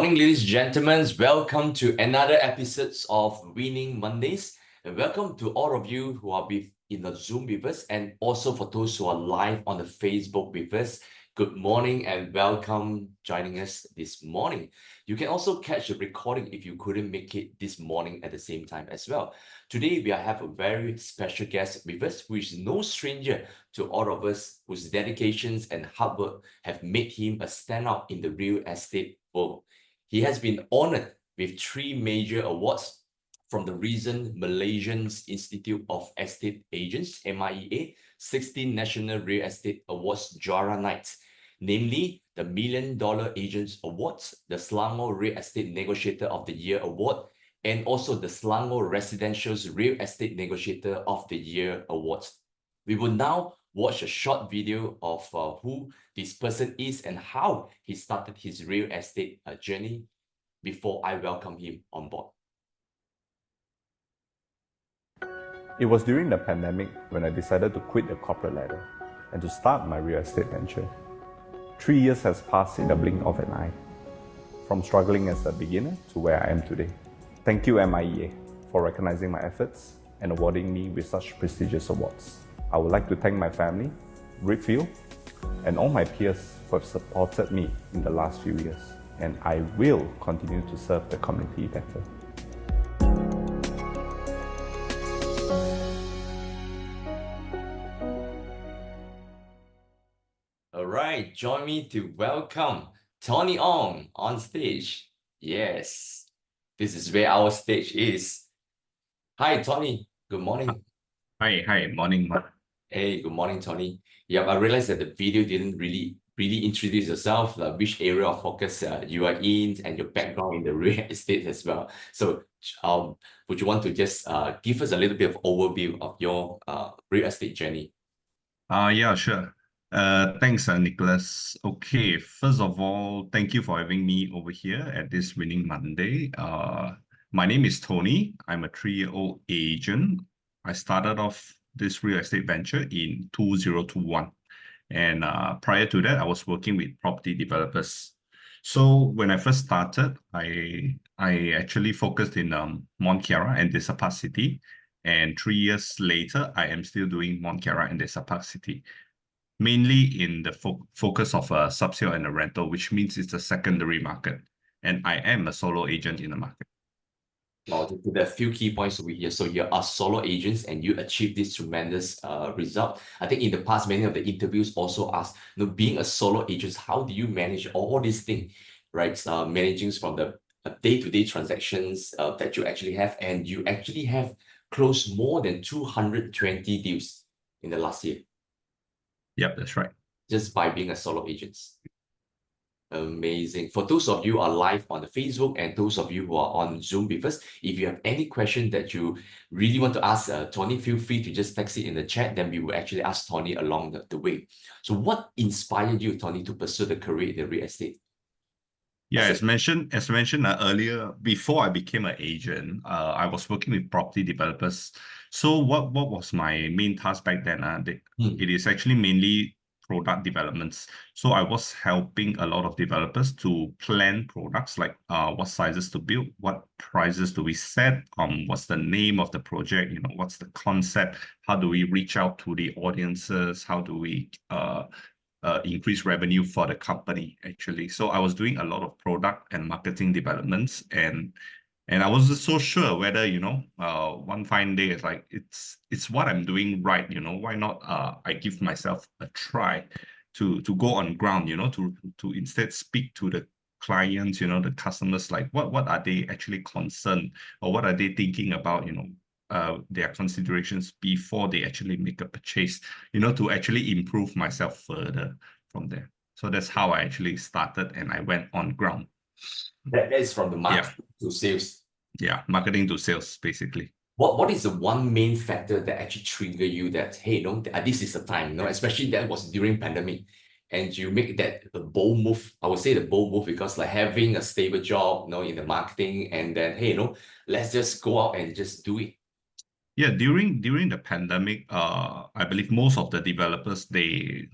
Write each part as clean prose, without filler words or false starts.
morning, ladies and gentlemen. Welcome to another episode of Winning Mondays. And welcome to all of you who are in the Zoom with us, and also for those who are live on the Facebook with us. Good morning and welcome joining us this morning. You can also catch the recording if you couldn't make it this morning at the same time as well. Today, we have a very special guest with us who is no stranger to all of us, whose dedications and hard work have made him a standout in the real estate world. He has been honored with 3 major awards from the recent Malaysian Institute of Estate Agents, MIEA, 16 National Real Estate Awards Juara Nights, namely the $1 Million Agents Awards, the Selangor Real Estate Negotiator of the Year Award, and also the Selangor Residential's Real Estate Negotiator of the Year Awards. We will now watch a short video of who this person is and how he started his real estate journey before I welcome him on board. It was during the pandemic when I decided to quit the corporate ladder and to start my real estate venture. 3 years has passed in the blink of an eye, from struggling as a beginner to where I am today. Thank you, MIEA, for recognizing my efforts and awarding me with such prestigious awards. I would like to thank my family, Reapfield, and all my peers who have supported me in the last few years, and I will continue to serve the community better. All right, join me to welcome Tony Ong on stage. Yes, this is where our stage is. Hi, Tony. Good morning. Hi, morning. Hey, good morning, Tony. Yeah, I realized that the video didn't really introduce yourself, which area of focus you are in, and your background in the real estate as well. So, would you want to just give us a little bit of overview of your real estate journey? Yeah, sure. Thanks, Nicholas. Okay, first of all, thank you for having me over here at this Winning Monday. My name is Tony. I'm a 3-year-old agent. I started off this real estate venture in 2021. And prior to that, I was working with property developers. So when I first started, I actually focused in Mont Kiara and Desa Park City. And 3 years later, I am still doing Mont Kiara and Desa Park City, mainly in the focus of a sub-sale and a rental, which means it's a secondary market. And I am a solo agent in the market. Well, there are a few key points over here. So you are solo agents and you achieve this tremendous result. I think in the past, many of the interviews also asked, being a solo agent, how do you manage all these things, right? Managing from the day-to-day transactions that you actually have, and you actually have closed more than 220 deals in the last year. Yep, that's right. Just by being a solo agent. Amazing. For those of you who are live on the Facebook and those of you who are on Zoom with us, if you have any question that you really want to ask Tony, feel free to just text it in the chat. Then we will actually ask Tony along the way. So what inspired you, Tony, to pursue the career in the real estate? Yeah, as mentioned earlier, before I became an agent, I was working with property developers. So what was my main task back then? It is actually mainly product developments. So I was helping a lot of developers to plan products, like what sizes to build, what prices do we set, what's the name of the project, what's the concept, how do we reach out to the audiences, how do we increase revenue for the company, actually. So I was doing a lot of product and marketing developments, and I wasn't so sure whether, one fine day, it's like, it's what I'm doing right, why not I give myself a try to go on ground, to instead speak to the clients, the customers, like what are they actually concerned, or what are they thinking about, their considerations before they actually make a purchase, to actually improve myself further from there. So that's how I actually started, and I went on ground. That is from the marketing to sales. Yeah, marketing to sales, basically. What is the one main factor that actually trigger you that, hey, this is the time, especially that was during pandemic, and you make that the bold move? I would say the bold move because like having a stable job, in the marketing, and then, hey, let's just go out and just do it. Yeah, during the pandemic, I believe most of the developers, they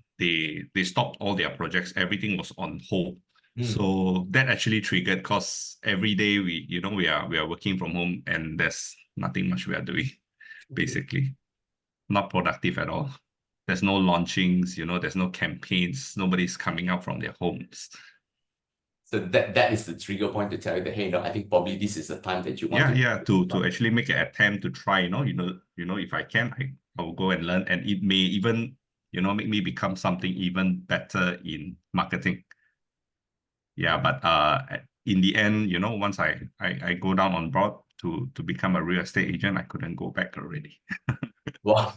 stopped all their projects. Everything was on hold. So that actually triggered, because every day we are working from home, and there's nothing much we are doing, basically. Not productive at all. There's no launchings, there's no campaigns, nobody's coming out from their homes. So that is the trigger point to tell you that, hey, I think probably this is the time that you want to actually make an attempt to try, if I can, I will go and learn, and it may even, make me become something even better in marketing. Yeah, but in the end, once I go down on board to become a real estate agent, I couldn't go back already. Wow.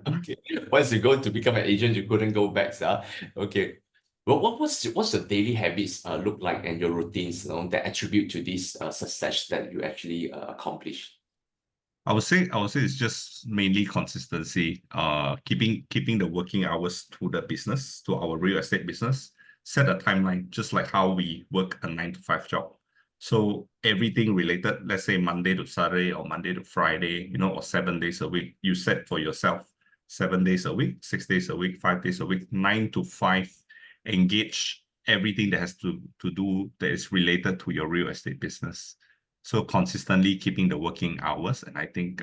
Okay. Once you go to become an agent, you couldn't go back, sir. Okay. Well, what's the daily habits look like, and your routines, that attribute to this success that you actually accomplish? I would say it's just mainly consistency. Keeping the working hours to the business, to our real estate business. Set a timeline, just like how we work a 9 to 5 job. So everything related, let's say Monday to Saturday or Monday to Friday, or 7 days a week, you set for yourself 7 days a week, 6 days a week, 5 days a week, 9 to 5. Engage everything that has to do that is related to your real estate business. So consistently keeping the working hours, and I think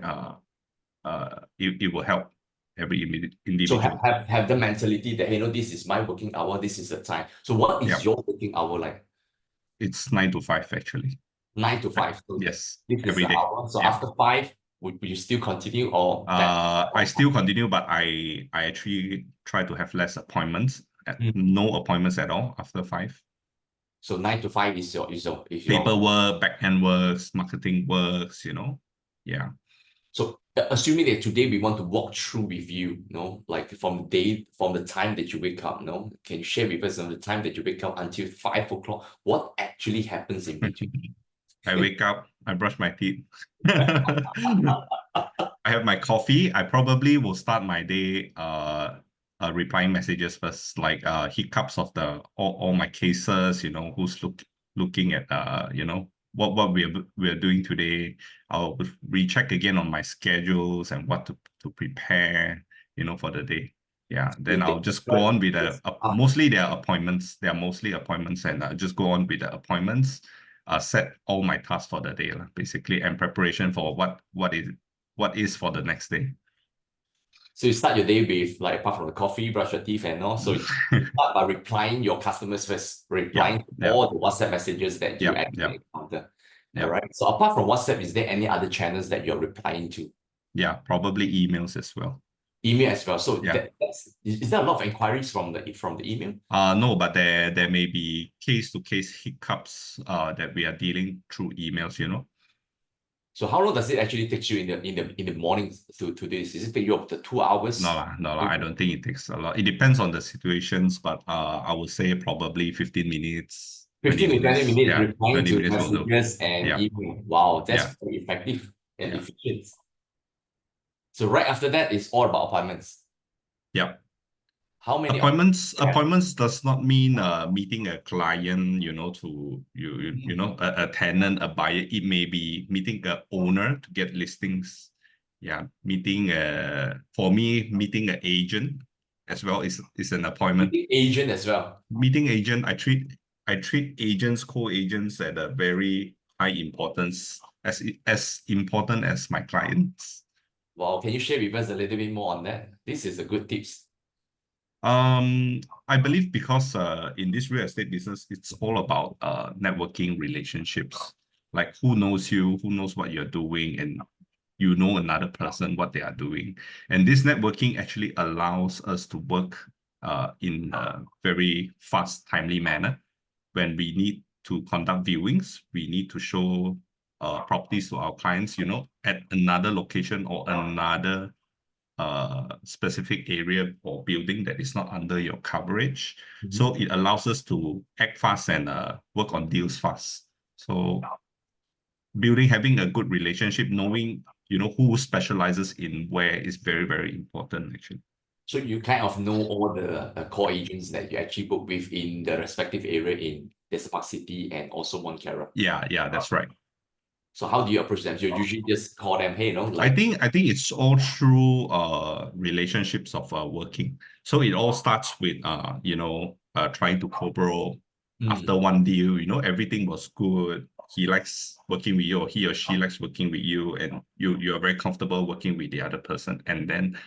it will help every So individual. have the mentality that, hey, this is my working hour, this is the time. So what is your working hour like? It's 9 to 5 actually. 9 to 5. So Yes, this is every the day. hour. So after 5, would you still continue, or that? I still continue, but I actually try to have less appointments, no appointments at all after 5. So 9 to 5 is your Paperwork, back-end works, marketing works, Yeah. So assuming that today we want to walk through with you, like from the time that you wake up, can you share with us on the time that you wake up until 5 o'clock? What actually happens in between? I wake up, I brush my teeth. I have my coffee. I probably will start my day replying messages first, like hiccups of all my cases, who's looking at what we are doing today. I'll recheck again on my schedules and what to prepare, for the day. Yeah, then I'll just go on with mostly there are appointments. They are mostly appointments, and just go on with the appointments. Set all my tasks for the day, basically, and preparation for what is for the next day. So you start your day with, like, apart from the coffee, brush your teeth and all. So you start by replying your customers first, replying to all the WhatsApp messages that you actually encounter. All right. So apart from WhatsApp, is there any other channels that you're replying to? Yeah, probably emails as well. Email as well. So is there a lot of inquiries from the email? No, but there may be case-to-case hiccups that we are dealing through emails, So how long does it actually take you in the morning to this? Is it take you up to 2 hours? No, I don't think it takes a lot. It depends on the situations, but I would say probably 15 minutes. 15 to 20 minutes replying to messages and email. Wow, that's very effective and efficient. So right after that is all about appointments. Yeah. How many appointments does not mean meeting a client, to a tenant, a buyer. It may be meeting an owner to get listings. Yeah, for me, meeting an agent as well is an appointment. Meeting agent as well. Meeting agent, I treat agents, co-agents at a very high importance, as important as my clients. Wow, can you share with us a little bit more on that? This is a good tips. I believe because in this real estate business, it's all about networking relationships. Like, who knows you, who knows what you're doing, and you know another person, what they are doing. And this networking actually allows us to work in a very fast, timely manner. When we need to conduct viewings, we need to show properties to our clients, at another location or another specific area or building that is not under your coverage. So it allows us to act fast and work on deals fast. So having a good relationship, knowing who specializes in where is very, very important actually. So you kind of know all the core agents that you actually work with in the respective area in Desert City and also Mont Cara. Yeah, that's right. So how do you approach them? You usually just call them, hey, like... I think it's all through relationships of working. So it all starts with trying to co-borrow after one deal, everything was good. He likes working with you, or he or she likes working with you, and you're very comfortable working with the other person, and then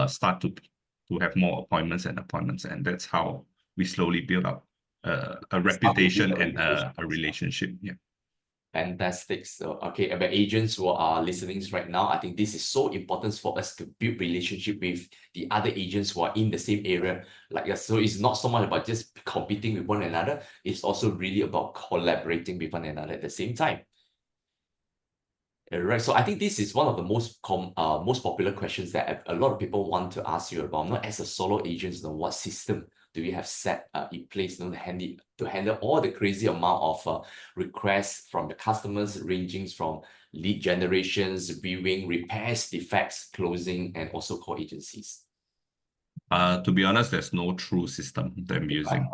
start to have more appointments, and that's how we slowly build up a reputation and a relationship. Yeah. Fantastic. So, okay, about agents who are listening right now, I think this is so important for us to build relationship with the other agents who are in the same area like us. So it's not so much about just competing with one another. It's also really about collaborating with one another at the same time. Right. So I think this is one of the most popular questions that a lot of people want to ask you about. Not as a solo agent, what system do you have set in place, to handle all the crazy amount of requests from the customers, ranging from lead generations, viewing, repairs, defects, closing, and also call agencies. To be honest, there's no true system that I'm using.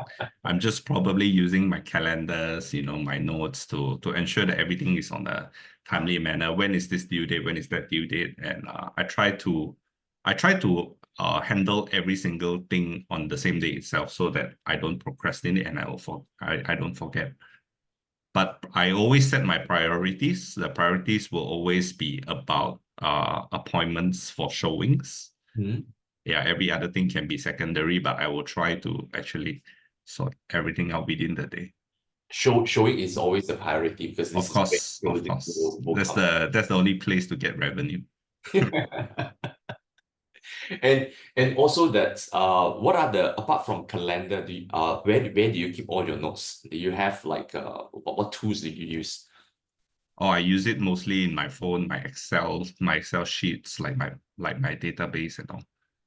I'm just probably using my calendars, my notes to ensure that everything is on a timely manner. When is this due date? When is that due date? And I try to handle every single thing on the same day itself, so that I don't procrastinate and I don't forget. But I always set my priorities. The priorities will always be about appointments for showings. Yeah, every other thing can be secondary, but I will try to actually sort everything out within the day. Showing is always the priority, because this Of course. That's the only place to get revenue. And also that what are apart from calendar, where do you keep all your notes? Do you have like what tools do you use? Oh, I use it mostly in my phone, my Excel sheets, like my database and all.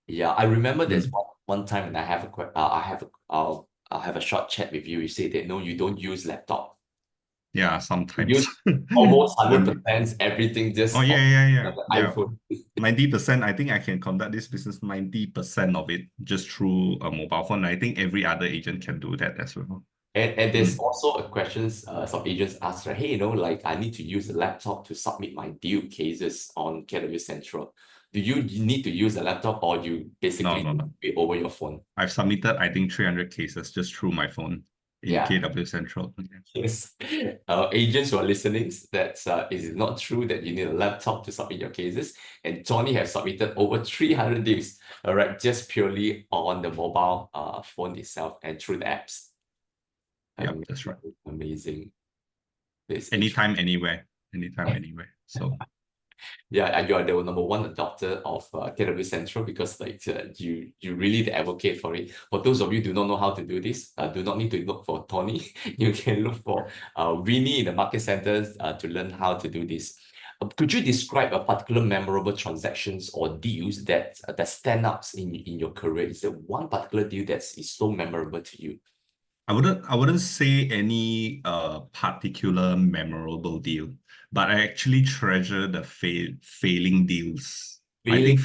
Yeah, I remember there's one time when I have a short chat with you. You say that no, you don't use laptop. Yeah, sometimes. Almost 100% everything just on the iPhone. 90%, I think I can conduct this business 90% of it just through a mobile phone. I think every other agent can do that as well. And there's also a questions some agents ask, right? Hey, like I need to use a laptop to submit my deal cases on KW Central. Do you need to use a laptop, or you basically No. do it over your phone? I've submitted, I think, 300 cases just through my phone in KW Central. Yes. Agents who are listening, is it not true that you need a laptop to submit your cases? And Johnny has submitted over 300 deals, all right, just purely on the mobile phone itself and through the apps. Yeah, that's right. Amazing. Anytime, anywhere. So yeah, you are the number one adopter of KW Central, because you really the advocate for it. For those of you who do not know how to do this, do not need to look for Tony. You can look for Winnie in the market centers to learn how to do this. Could you describe a particular memorable transactions or deals that stand out in your career? Is there one particular deal that is so memorable to you? I wouldn't say any particular memorable deal, but I actually treasure the failing deals. I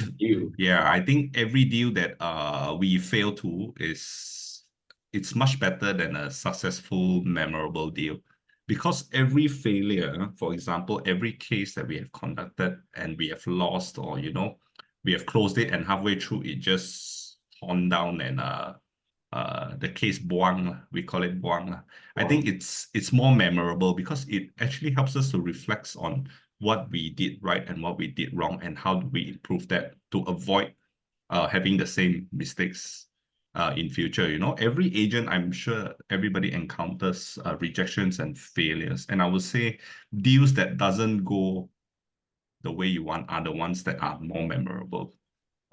think every deal that we fail to it's much better than a successful, memorable deal. Because every failure, for example, every case that we have conducted and we have lost, or we have closed it and halfway through it just torn down and the case buang, we call it buang. I think it's more memorable because it actually helps us to reflect on what we did right and what we did wrong, and how do we improve that to avoid having the same mistakes in future. Every agent, I'm sure everybody encounters rejections and failures, and I would say deals that doesn't go the way you want are the ones that are more memorable.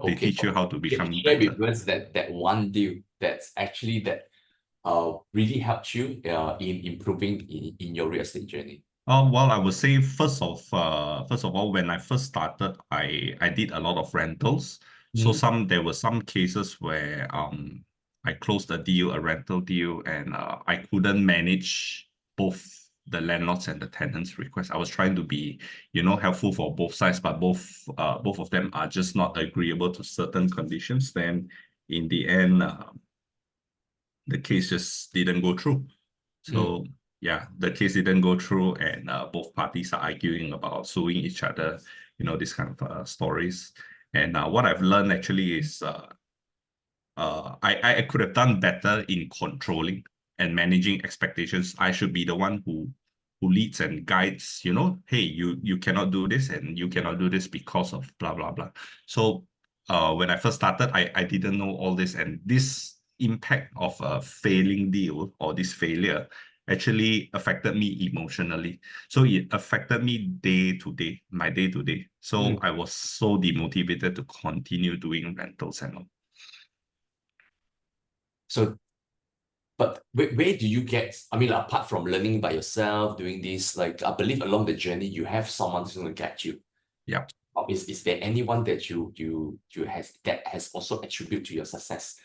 They teach you how to become better. Share with us that one deal that's actually really helped you in improving in your real estate journey. Well, I would say first of all, when I first started, I did a lot of rentals. So there were some cases where I closed a rental deal, and I couldn't manage both the landlords and the tenants' requests. I was trying to be, helpful for both sides, but both of them are just not agreeable to certain conditions. Then in the end, the case just didn't go through. So yeah, the case didn't go through, and both parties are arguing about suing each other, this kind of stories. And what I've learned actually is I could have done better in controlling and managing expectations. I should be the one who leads and guides, hey, you cannot do this and you cannot do this because of blah, blah, blah. So when I first started, I didn't know all this, and this impact of a failing deal or this failure actually affected me emotionally. So it affected me day to day, my day to day. So I was so demotivated to continue doing rentals and all. So, but where do you get, I mean, apart from learning by yourself, doing this, like, I believe along the journey, you have someone who's going to get you. Yeah. Is there anyone that you has also attributed to your success?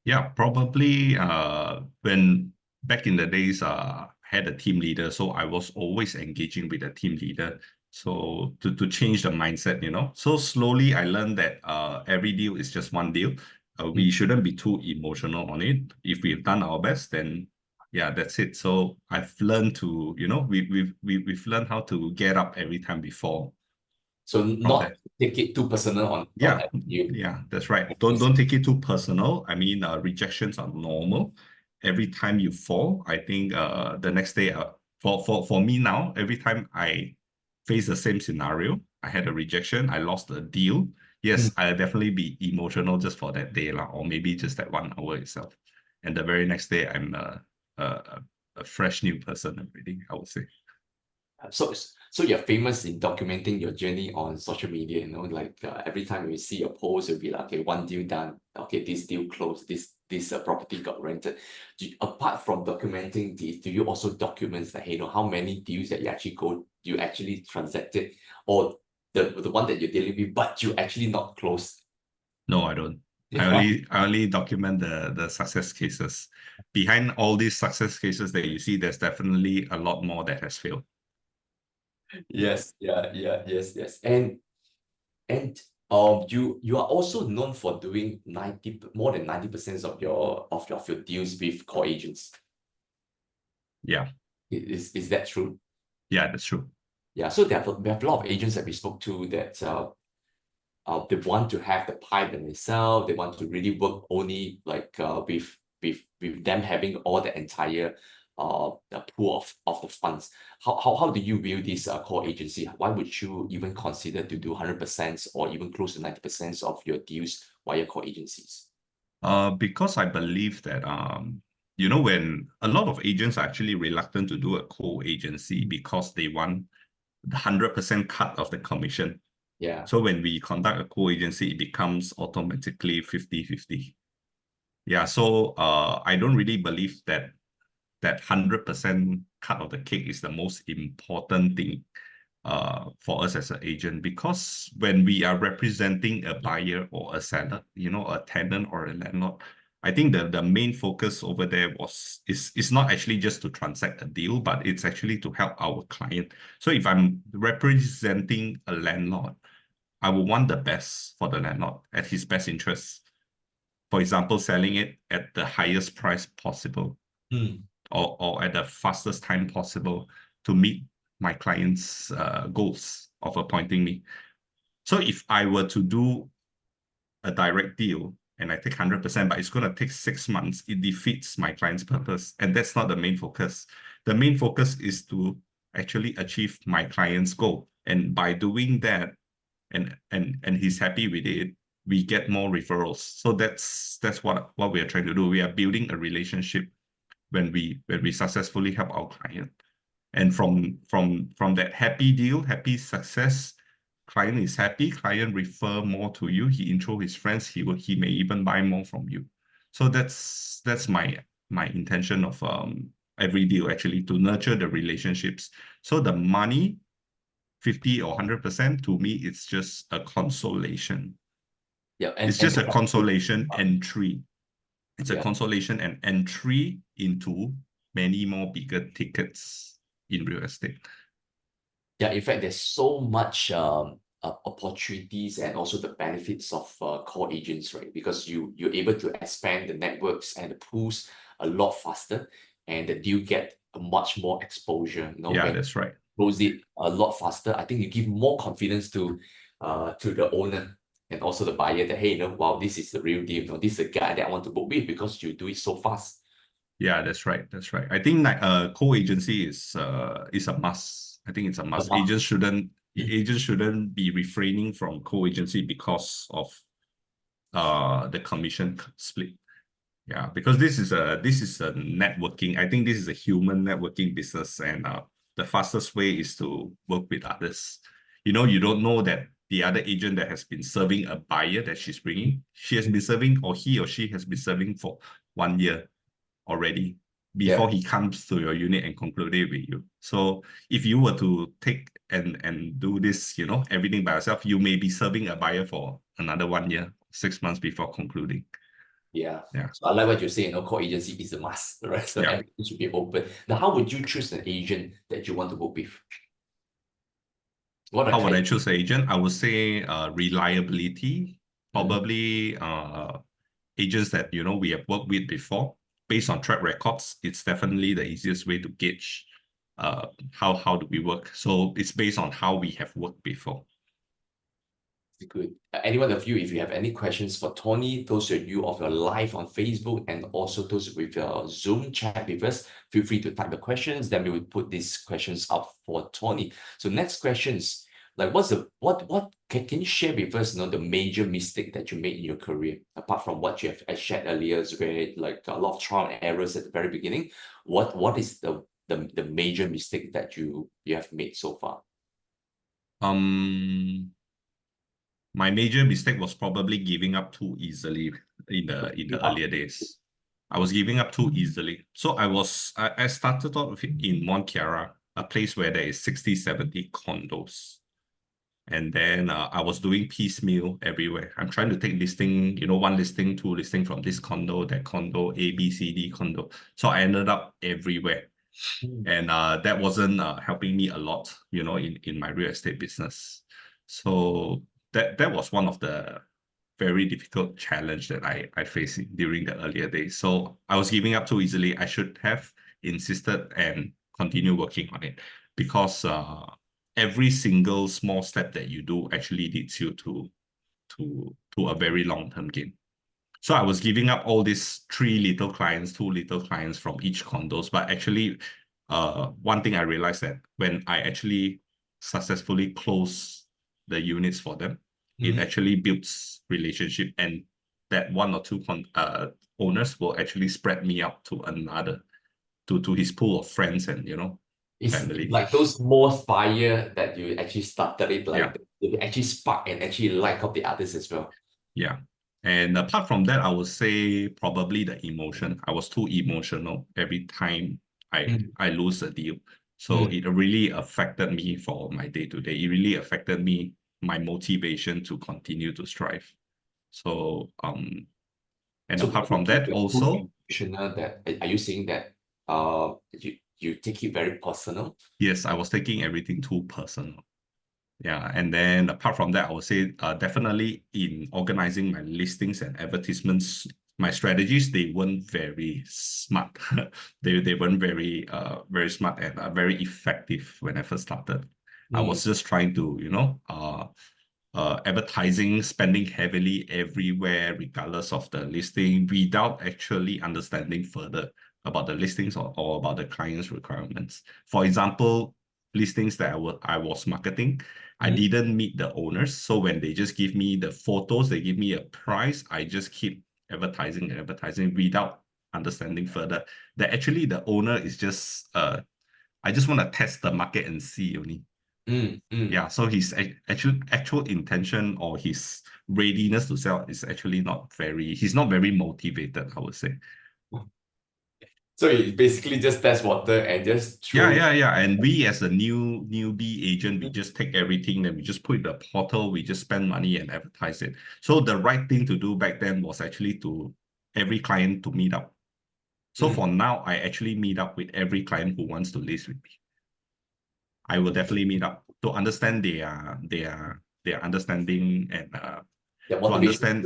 Yeah, probably when back in the days, had a team leader, so I was always engaging with the team leader. So to change the mindset, So slowly I learned that every deal is just one deal. We shouldn't be too emotional on it. If we've done our best, then yeah, that's it. So I've learned to, we've learned how to get up every time before. So From not that. take it too personal on you. Yeah, that's right. Don't take it too personal. I mean, rejections are normal. Every time you fall, I think the next day, for me now, every time I face the same scenario, I had a rejection, I lost a deal. Yes, I'll definitely be emotional just for that day, or maybe just that 1 hour itself. And the very next day, I'm a fresh new person already, I would say. So you're famous in documenting your journey on social media, like every time you see a post, you'll be like, okay, one deal done, okay, this deal closed, this property got rented. Apart from documenting this, do you also document that, hey, how many deals that you actually transacted, or the one that you're dealing with, but you actually not closed? No, I don't. I only document the success cases. Behind all these success cases that you see, there's definitely a lot more that has failed. Yes, yes. And you are also known for doing more than 90% of your deals with core agents. Yeah. Is that true? Yeah, that's true. Yeah, so we have a lot of agents that we spoke to that they want to have the pipe themselves. They want to really work only like with them having all the entire the pool of the funds. How do you view this core agency? Why would you even consider to do 100% or even close to 90% of your deals via core agencies? Because I believe that when a lot of agents are actually reluctant to do a co-agency because they want the 100% cut of the commission. Yeah. So when we conduct a co-agency, it becomes automatically 50-50. Yeah, so I don't really believe that 100% cut of the cake is the most important thing for us as an agent, because when we are representing a buyer or a seller, a tenant or a landlord, I think the main focus over there is not actually just to transact a deal, but it's actually to help our client. So if I'm representing a landlord, I will want the best for the landlord at his best interests. For example, selling it at the highest price possible, or at the fastest time possible to meet my client's goals of appointing me. So if I were to do a direct deal and I take 100%, but it's going to take 6 months, it defeats my client's purpose. And that's not the main focus. The main focus is to actually achieve my client's goal. And by doing that, and he's happy with it, we get more referrals. So that's what we are trying to do. We are building a relationship when we successfully help our client. And from that happy deal, happy success, client is happy, client refer more to you, he intro his friends, he may even buy more from you. So that's my intention of every deal, actually, to nurture the relationships. So the money, 50 or 100%, to me, it's just a consolation. Yeah, it's just a consolation entry. It's a consolation and entry into many more bigger tickets in real estate. Yeah, in fact, there's so much opportunities and also the benefits of core agents, right? Because you're able to expand the networks and the pools a lot faster, and the deal get a much more exposure. Yeah, that's right. Close it a lot faster. I think you give more confidence to the owner and also the buyer that, hey, wow, this is the real deal. This is the guy that I want to work with because you do it so fast. Yeah, that's right. That's right. I think like co-agency is a must. I think it's a must. Agents shouldn't be refraining from co-agency because of the commission split. Yeah, because this is a networking. I think this is a human networking business, and the fastest way is to work with others. You know, you don't know that the other agent that has been serving a buyer that she's bringing, she has been serving, or he or she has been serving for 1 year already before he comes to your unit and conclude it with you. So if you were to take and do this, you know, everything by yourself, you may be serving a buyer for another 1 year, 6 months before concluding. Yeah. Yeah. So I like what you say, co-agency is a must, right? So everything should be open. Now, how would you choose an agent that you want to work with? How would I choose an agent? I would say reliability, probably agents that, you know, we have worked with before. Based on track records, it's definitely the easiest way to gauge how do we work. So it's based on how we have worked before. Good. Any one of you, if you have any questions for Tony, those of you of your live on Facebook and also those with your Zoom chat with us, feel free to type the questions. Then we will put these questions up for Tony. So next questions, like what can you share with us, the major mistake that you made in your career, apart from what you have shared earlier, where like a lot of trial and errors at the very beginning. What is the major mistake that you have made so far? My major mistake was probably giving up too easily in the earlier days. I was giving up too easily. So I started off in Mont Kiara, a place where there is 60, 70 condos. And then I was doing piecemeal everywhere. I'm trying to take listing, one listing, two listing from this condo, that condo, A, B, C, D condo. So I ended up everywhere. And that wasn't helping me a lot, in my real estate business. So that was one of the very difficult challenge that I faced during the earlier days. So I was giving up too easily. I should have insisted and continue working on it, because every single small step that you do actually leads you to a very long-term gain. So I was giving up all these 3 little clients, 2 little clients from each condos. But actually, one thing I realized, that when I actually successfully close the units for them, it actually builds relationship, and that 1 or 2 owners will actually spread me out to another, to his pool of friends and family. It's like those more fire that you actually started it, like you actually spark and actually light up the others as well. Yeah. And apart from that, I would say probably the emotion. I was too emotional every time I lose a deal. So it really affected me for my day-to-day. It really affected me, my motivation to continue to strive. So and So apart from that also, are you saying that you take it very personal? yes, I was taking everything too personal. Yeah, and then apart from that, I would say definitely in organizing my listings and advertisements, my strategies, they weren't very smart. they weren't very very smart and very effective when I first started. I was just trying to, advertising, spending heavily everywhere, regardless of the listing, without actually understanding further about the listings or about the client's requirements. For example, listings that I was marketing, I didn't meet the owners. So when they just give me the photos, they give me a price, I just keep advertising and advertising without understanding further that actually the owner is just I just want to test the market and see only. Yeah, so his actual intention or his readiness to sell is actually he's not very motivated, I would say. So you basically just test water and just throw. Yeah. And we as a newbie agent, we just take everything, then we just put it in the portal, we just spend money and advertise it. So the right thing to do back then was actually to every client to meet up. So for now, I actually meet up with every client who wants to list with me. I will definitely meet up to understand their understanding and to understand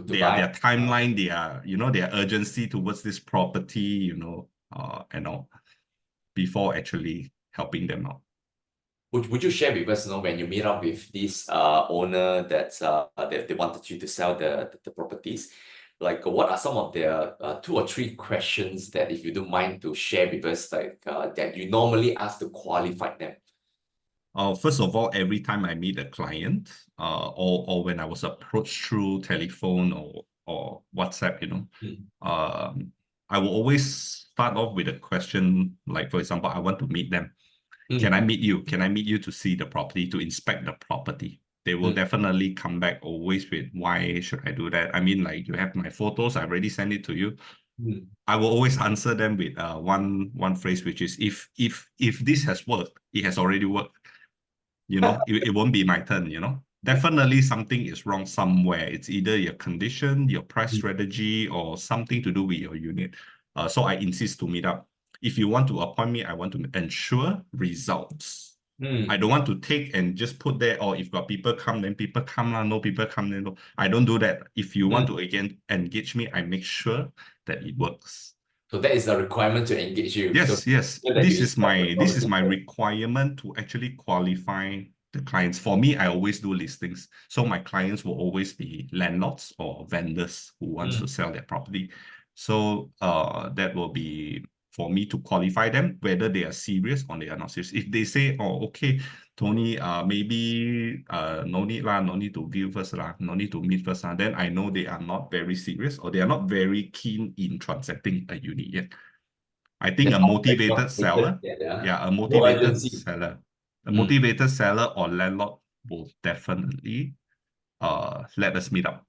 their timeline, their urgency towards this property, and all, before actually helping them out. Would you share with us, when you meet up with this owner that they wanted you to sell the properties, like what are some of their 2 or 3 questions that, if you don't mind to share with us, like that you normally ask to qualify them? First of all, every time I meet a client, or when I was approached through telephone or WhatsApp, I will always start off with a question like, for example, I want to meet them. Can I meet you? Can I meet you to see the property, to inspect the property? They will definitely come back always with, why should I do that? I mean, like, you have my photos, I already sent it to you. I will always answer them with one phrase, which is, if this has worked, it has already worked. It won't be my turn, Definitely something is wrong somewhere. It's either your condition, your price strategy, or something to do with your unit. So I insist to meet up. If you want to appoint me, I want to ensure results. I don't want to take and just put there, or if got people come, then people come. No people come, then no. I don't do that. If you want to again engage me, I make sure that it works. So that is a requirement to engage you. Yes, so yes. This is my requirement to actually qualify the clients. For me, I always do listings. So my clients will always be landlords or vendors who wants to sell their property. So that will be for me to qualify them, whether they are serious or they are not serious. If they say, oh, okay, Tony, maybe no need lah, no need to view first lah, no need to meet first lah, then I know they are not very serious or they are not very keen in transacting a unit yet. I think a motivated seller, a motivated seller or landlord will definitely let us meet up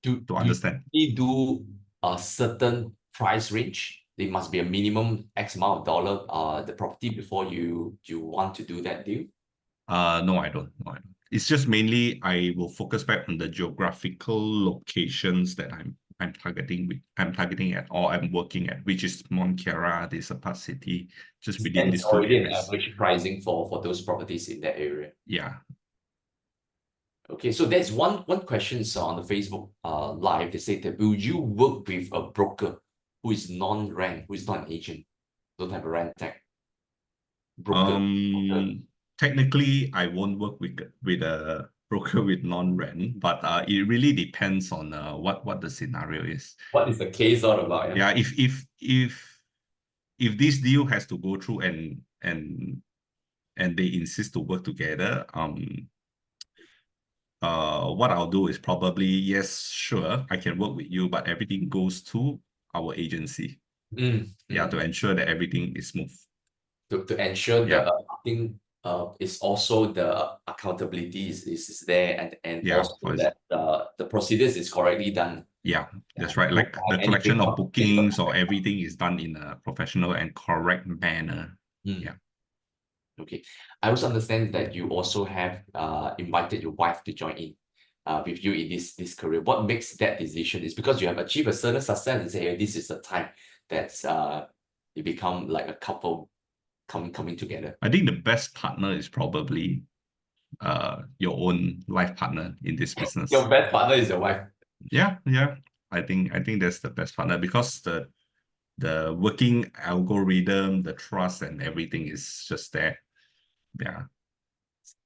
to understand. You do a certain price range. There must be a minimum X amount of dollar the property before you want to do that deal. No, I don't. It's just mainly I will focus back on the geographical locations that I'm targeting at, or I'm working at, which is Mont Kiara, this Apart City, just within these 2 already areas. An average pricing for those properties in that area. Yeah. Okay, so there's one question on the Facebook live. They say that, will you work with a broker who is non-rent, who is not an agent, don't have a rent tag? Broker. Technically, I won't work with a broker with non-rent, but it really depends on what the scenario is. What is the case all about? Yeah, if this deal has to go through and they insist to work together, what I'll do is probably, yes, sure, I can work with you, but everything goes to our agency. To ensure that everything is smooth. To ensure that I think it's also the accountability is there, and also that the procedures is correctly done. Yeah, that's right. Like the collection of bookings or everything is done in a professional and correct manner. Yeah. Okay. I also understand that you also have invited your wife to join in with you in this career. What makes that decision? Is because you have achieved a certain success and say, hey, this is the time that's you become like a couple coming together. I think the best partner is probably your own life partner in this business. Your best partner is your wife. Yeah. I think that's the best partner, because the working algorithm, the trust and everything is just there. Yeah.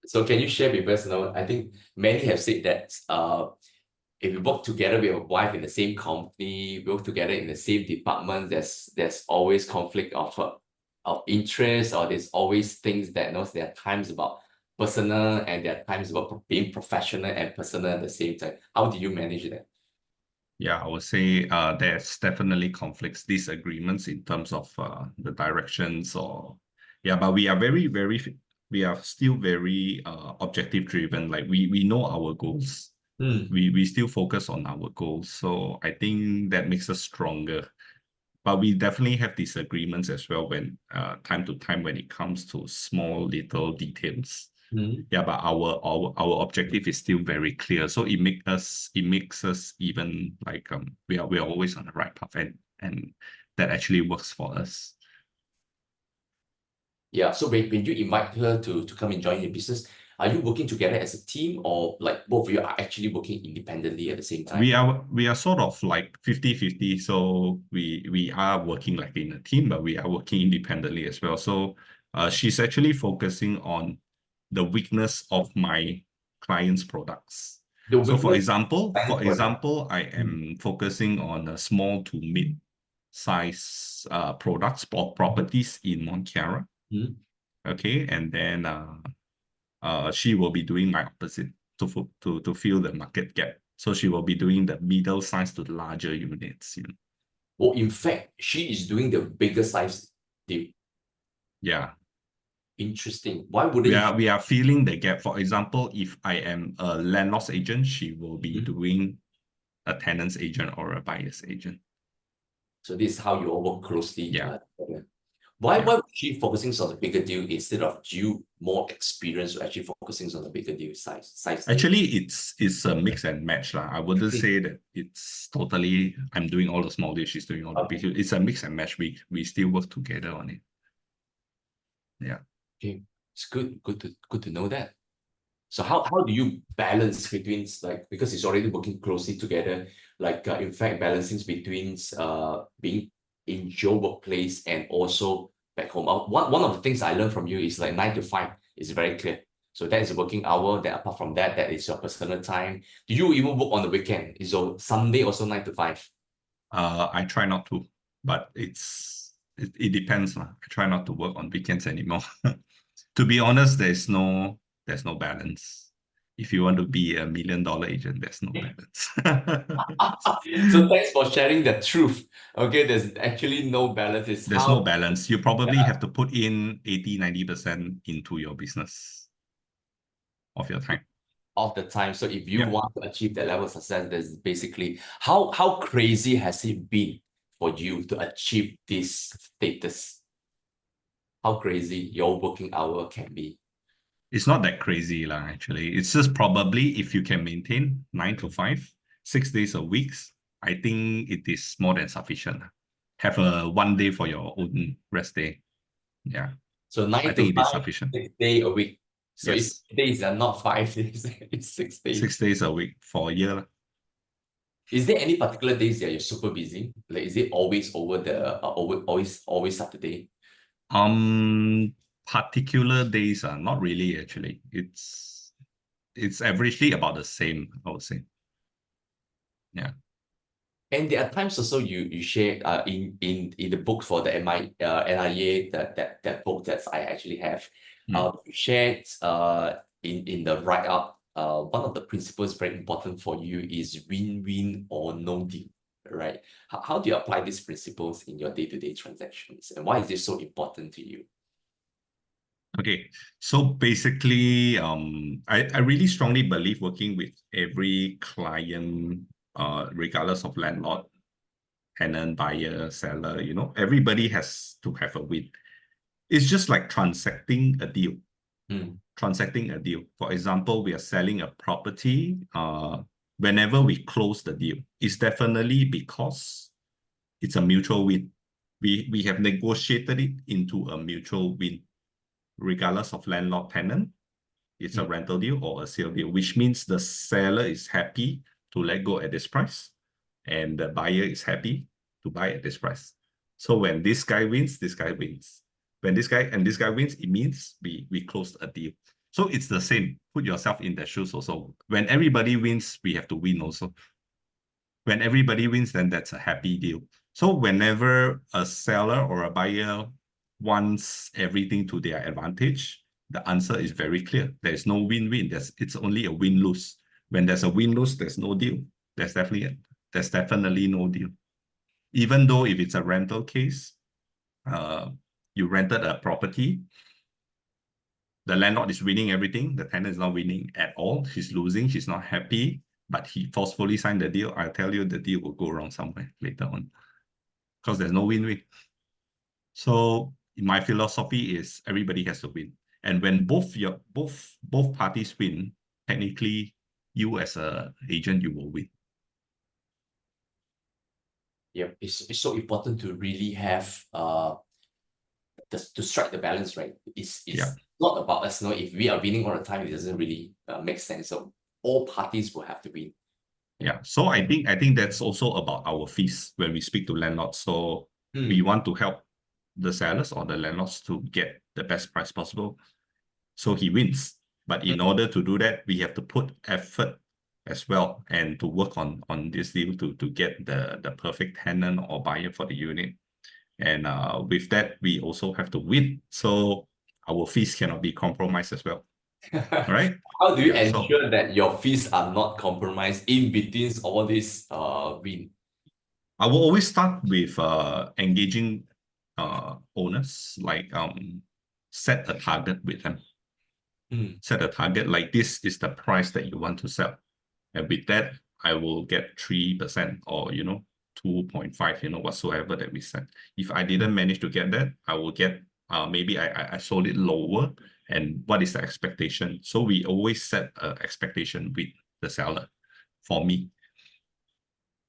So can you share with us now? I think many have said that if you work together with a wife in the same company, work together in the same department, there's always conflict of interest, or there's always things that there are times about personal and there are times about being professional and personal at the same time. How do you manage that? Yeah, I would say there's definitely conflicts, disagreements in terms of the directions, but we are we are still very objective driven. Like we know our goals. We still focus on our goals. So I think that makes us stronger. But we definitely have disagreements as well when time to time when it comes to small little details. Yeah, but our objective is still very clear. So it makes us even like we are always on the right path, and that actually works for us. Yeah. So when you invite her to come and join your business, are you working together as a team, or like both of you are actually working independently at the same time? We are sort of like 50-50. So we are working like in a team, but we are working independently as well. So she's actually focusing on the weakness of my clients' products. The So for weakness example, for that. I am focusing on a small to mid size products or properties in Mont Kiara. Okay, and then she will be doing my opposite to fill the market gap. So she will be doing the middle size to the larger units. Oh, in fact, she is doing the bigger size deal. Yeah. Interesting. Why wouldn't We are filling the gap. For example, if I am a landlord's agent, she will be doing a tenant's agent or a buyer's agent. So this is how you all work closely. Yeah. Why was she focusing on the bigger deal instead of you more experienced actually focusing on the bigger deal size? Actually, it's a mix and match lah. I wouldn't say that it's totally I'm doing all the small deals, she's doing all the big deals. It's a mix and match. We still work together on it. Yeah. Okay, it's good to know that. So how do you balance between, like, because it's already working closely together, like in fact balancing between being in your workplace and also back home. One of the things I learned from you is like 9 to 5 is very clear. So that is a working hour. Then apart from that, that is your personal time. Do you even work on the weekend? Is your Sunday also 9 to 5? I try not to, but it depends lah. I try not to work on weekends anymore. To be honest, there's no balance. If you want to be $1 million agent, there's no balance. So thanks for sharing the truth. Okay, there's actually no balance. It's There's how no balance. You probably have to put in 80-90% into your business of your time. of the time. So if you want to achieve that level of success, there's basically how crazy has it been for you to achieve this status? How crazy your working hour can be? It's not that crazy lah, actually. It's just probably if you can maintain 9 to 5, 6 days a week, I think it is more than sufficient. Have a 1 day for your own rest day. Yeah. So 9 I to think it is 5, sufficient. 6 days a week. So Yes. it's days are not 5 days, it's 6 days. 6 days a week for a year. Is there any particular days that you're super busy? Like, is it always over the always Saturday? Particular days are not really actually. It's averagely about the same, I would say. Yeah. And there are times also you share in the book for the NIEA, that book that I actually have. You shared in the write-up, one of the principles very important for you is win-win or no deal, right? How do you apply these principles in your day-to-day transactions, and why is this so important to you? Okay, so basically, I really strongly believe working with every client, regardless of landlord, tenant, buyer, seller, everybody has to have a win. It's just like transacting a deal. Transacting a deal. For example, we are selling a property. Whenever we close the deal, it's definitely because it's a mutual win. We have negotiated it into a mutual win, regardless of landlord tenant. It's a rental deal or a sale deal, which means the seller is happy to let go at this price, and the buyer is happy to buy at this price. So when this guy wins, this guy wins. When this guy wins, it means we closed a deal. So it's the same. Put yourself in their shoes also. When everybody wins, we have to win also. When everybody wins, then that's a happy deal. So whenever a seller or a buyer wants everything to their advantage, the answer is very clear. There's no win-win. It's only a win-lose. When there's a win-lose, there's no deal. There's definitely no deal. Even though if it's a rental case, you rented a property, the landlord is winning everything, the tenant is not winning at all. She's losing, she's not happy, but he forcefully signed the deal. I tell you, the deal will go wrong somewhere later on because there's no win-win. So my philosophy is everybody has to win. And when both parties win, technically you as an agent, you will win. Yeah, it's so important to really have to strike the balance, right? It's not about us. If we are winning all the time, it doesn't really make sense. So all parties will have to win. Yeah. So I think that's also about our fees when we speak to landlords. So we want to help the sellers or the landlords to get the best price possible, so he wins. But in order to do that, we have to put effort as well, and to work on this deal to get the perfect tenant or buyer for the unit. And with that, we also have to win. So our fees cannot be compromised as well. All right. How do you Yeah, so ensure that your fees are not compromised in between all this win? I will always start with engaging owners, like set a target with them. Set a target like this is the price that you want to sell. And with that, I will get 3% or 2.5, whatsoever that we set. If I didn't manage to get that, I will get maybe I sold it lower. And what is the expectation? So we always set an expectation with the seller for me.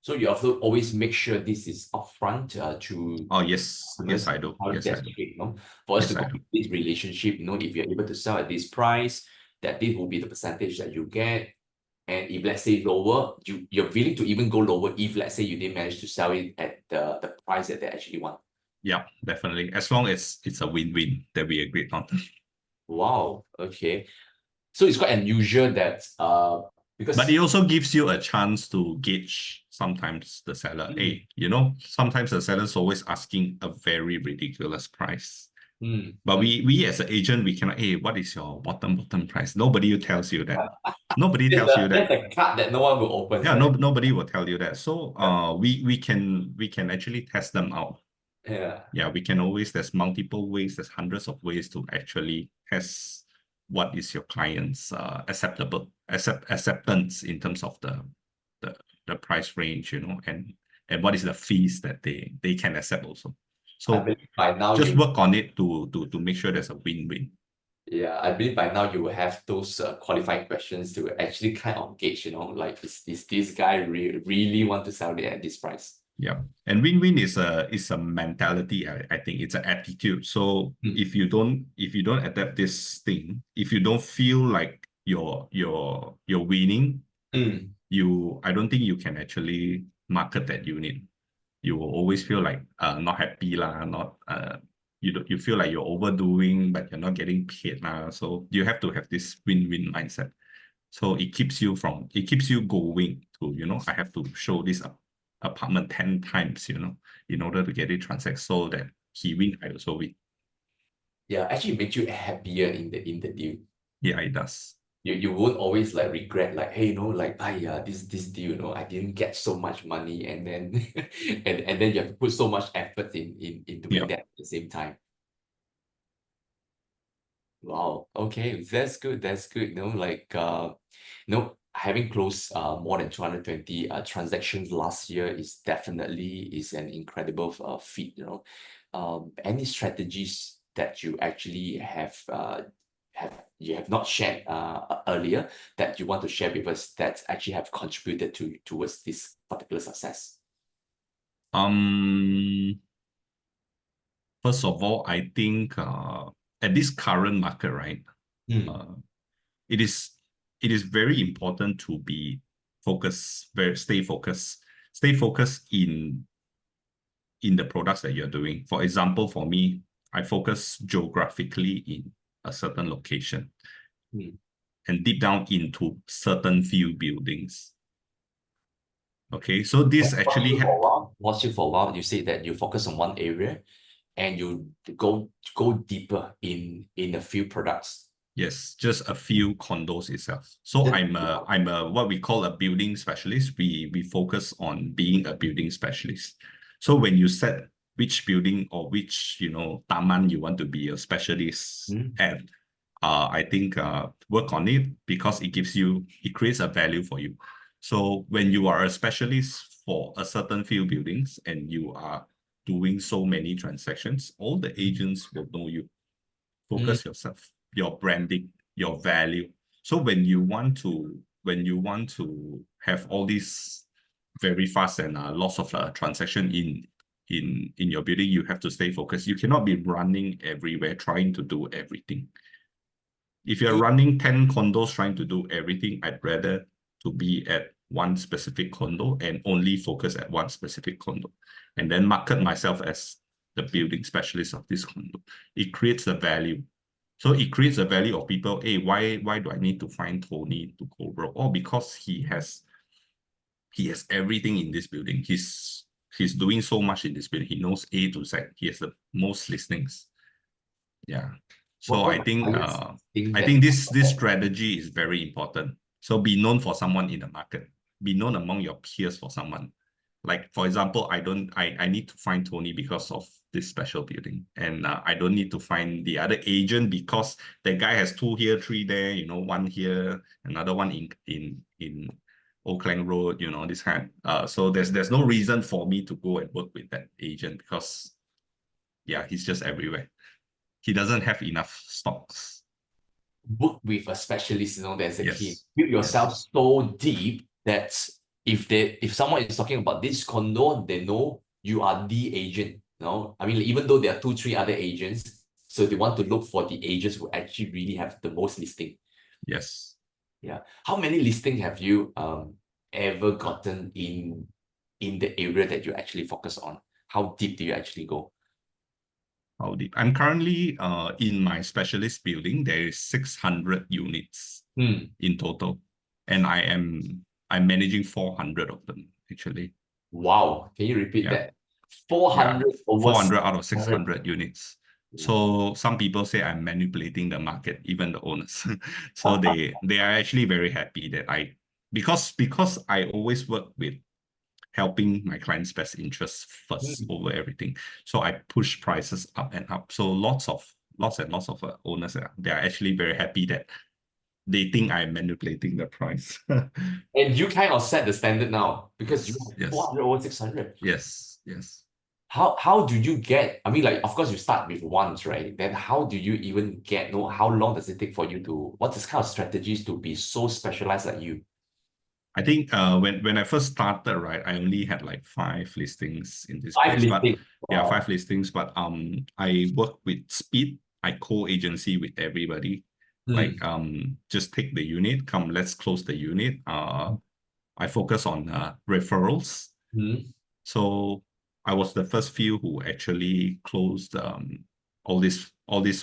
So you also always make sure this is upfront to Oh, yes. Yes, I do. Yes, I do. For us Yes, to I do. complete this relationship, if you're able to sell at this price, that this will be the percentage that you get. And if let's say lower, you're willing to even go lower if let's say you didn't manage to sell it at the price that they actually want. Yeah, definitely. As long as it's a win-win that we agreed on. Wow. Okay. So it's quite unusual that because But it also gives you a chance to gauge sometimes the seller. Hey, sometimes the seller's always asking a very ridiculous price. But we as an agent, we cannot, hey, what is your bottom price? Nobody tells you that. Nobody tells you that. That's a card that no one will open. Yeah, right? nobody will tell you that. So we can actually test them out. Yeah. We can always, there's multiple ways, there's hundreds of ways to actually test what is your client's acceptance in terms of the price range, and what is the fees that they can accept also. I So believe by now just work on it to make sure there's a win-win. Yeah, I believe by now you will have those qualifying questions to actually kind of gauge, like is this guy really want to sell it at this price? Yeah, and win-win is a mentality. I think it's an attitude. So if you don't adapt this thing, if you don't feel like you're winning, I don't think you can actually market that unit. You will always feel like not happy lah, not you feel like you're overdoing, but you're not getting paid lah. So you have to have this win-win mindset. So it keeps you going to, I have to show this apartment 10 times, in order to get it transacted so that he win, I also win. Yeah, actually it makes you happier in the deal. Yeah, it does. You won't always like regret like, hey, this deal, I didn't get so much money, and then and then you have to put so much effort in doing that at the same time. Wow. Okay, that's good. That's good. Having closed more than 220 transactions last year is definitely an incredible feat. Any strategies that you actually have not shared earlier that you want to share with us that actually have contributed towards this particular success? First of all, I think at this current market, right, it is very important to be focused, stay focused in the products that you're doing. For example, for me, I focus geographically in a certain location and deep down into certain few buildings. Okay, so this actually Watch you for a while. You say that you focus on one area and you go deeper in a few products. Yes, just a few condos itself. So I'm a what we call a building specialist. We focus on being a building specialist. So when you set which building or which taman you want to be a specialist at, I think work on it because it creates a value for you. So when you are a specialist for a certain few buildings and you are doing so many transactions, all the agents will know you. Focus yourself, your branding, your value. So when you want to have all these very fast and lots of transaction in your building, you have to stay focused. You cannot be running everywhere trying to do everything. If you're running 10 condos trying to do everything, I'd rather to be at one specific condo and only focus at one specific condo and then market myself as the building specialist of this condo. It creates the value. So it creates a value of people. Hey, why do I need to find Tony to co-broke? Oh, because he has everything in this building. He's doing so much in this building. He knows A to Z. He has the most listings. Yeah. So What I my think clients think I that think this strategy is very important. So be known for someone in the market. Be known among your peers for someone. Like for example, I need to find Tony because of this special building, and I don't need to find the other agent because the guy has 2 here, 3 there. One here, another one in Oakland Road. This kind. So there's no reason for me to go and work with that agent because yeah, he's just everywhere. He doesn't have enough stocks. work with a specialist, that's the key. Yes. Build yourself Yes. so deep that if someone is talking about this condo, they know you are the agent. I mean, even though there are 2, 3 other agents, so they want to look for the agents who actually really have the most listing. Yes. Yeah. How many listings have you ever gotten in the area that you actually focus on? How deep do you actually go? How deep? I'm currently in my specialist building. There is 600 units in total, and I'm managing 400 of them actually. Wow. Can you repeat Yeah. that? 400 over 400 out of 600. 600 units. So some people say I'm manipulating the market, even the owners. So they are actually very happy that because I always work with helping my clients' best interests first over everything. So I push prices up and up. So lots and lots of owners, they are actually very happy that they think I'm manipulating the price. And you kind of set the standard now because you Yes, have yes, 400 over 600. yes, yes. How do you get, I mean, like, of course you start with ones, right? Then how do you even get, how long does it take for you to, what's the kind of strategies to be so specialized like you? I think when I first started, right, I only had like 5 listings in this 5 place. But listings. yeah, Wow. 5 listings. But I work with speed. I co-agency with everybody. Like just take the unit, come, let's close the unit. I focus on referrals. So I was the first few who actually closed all these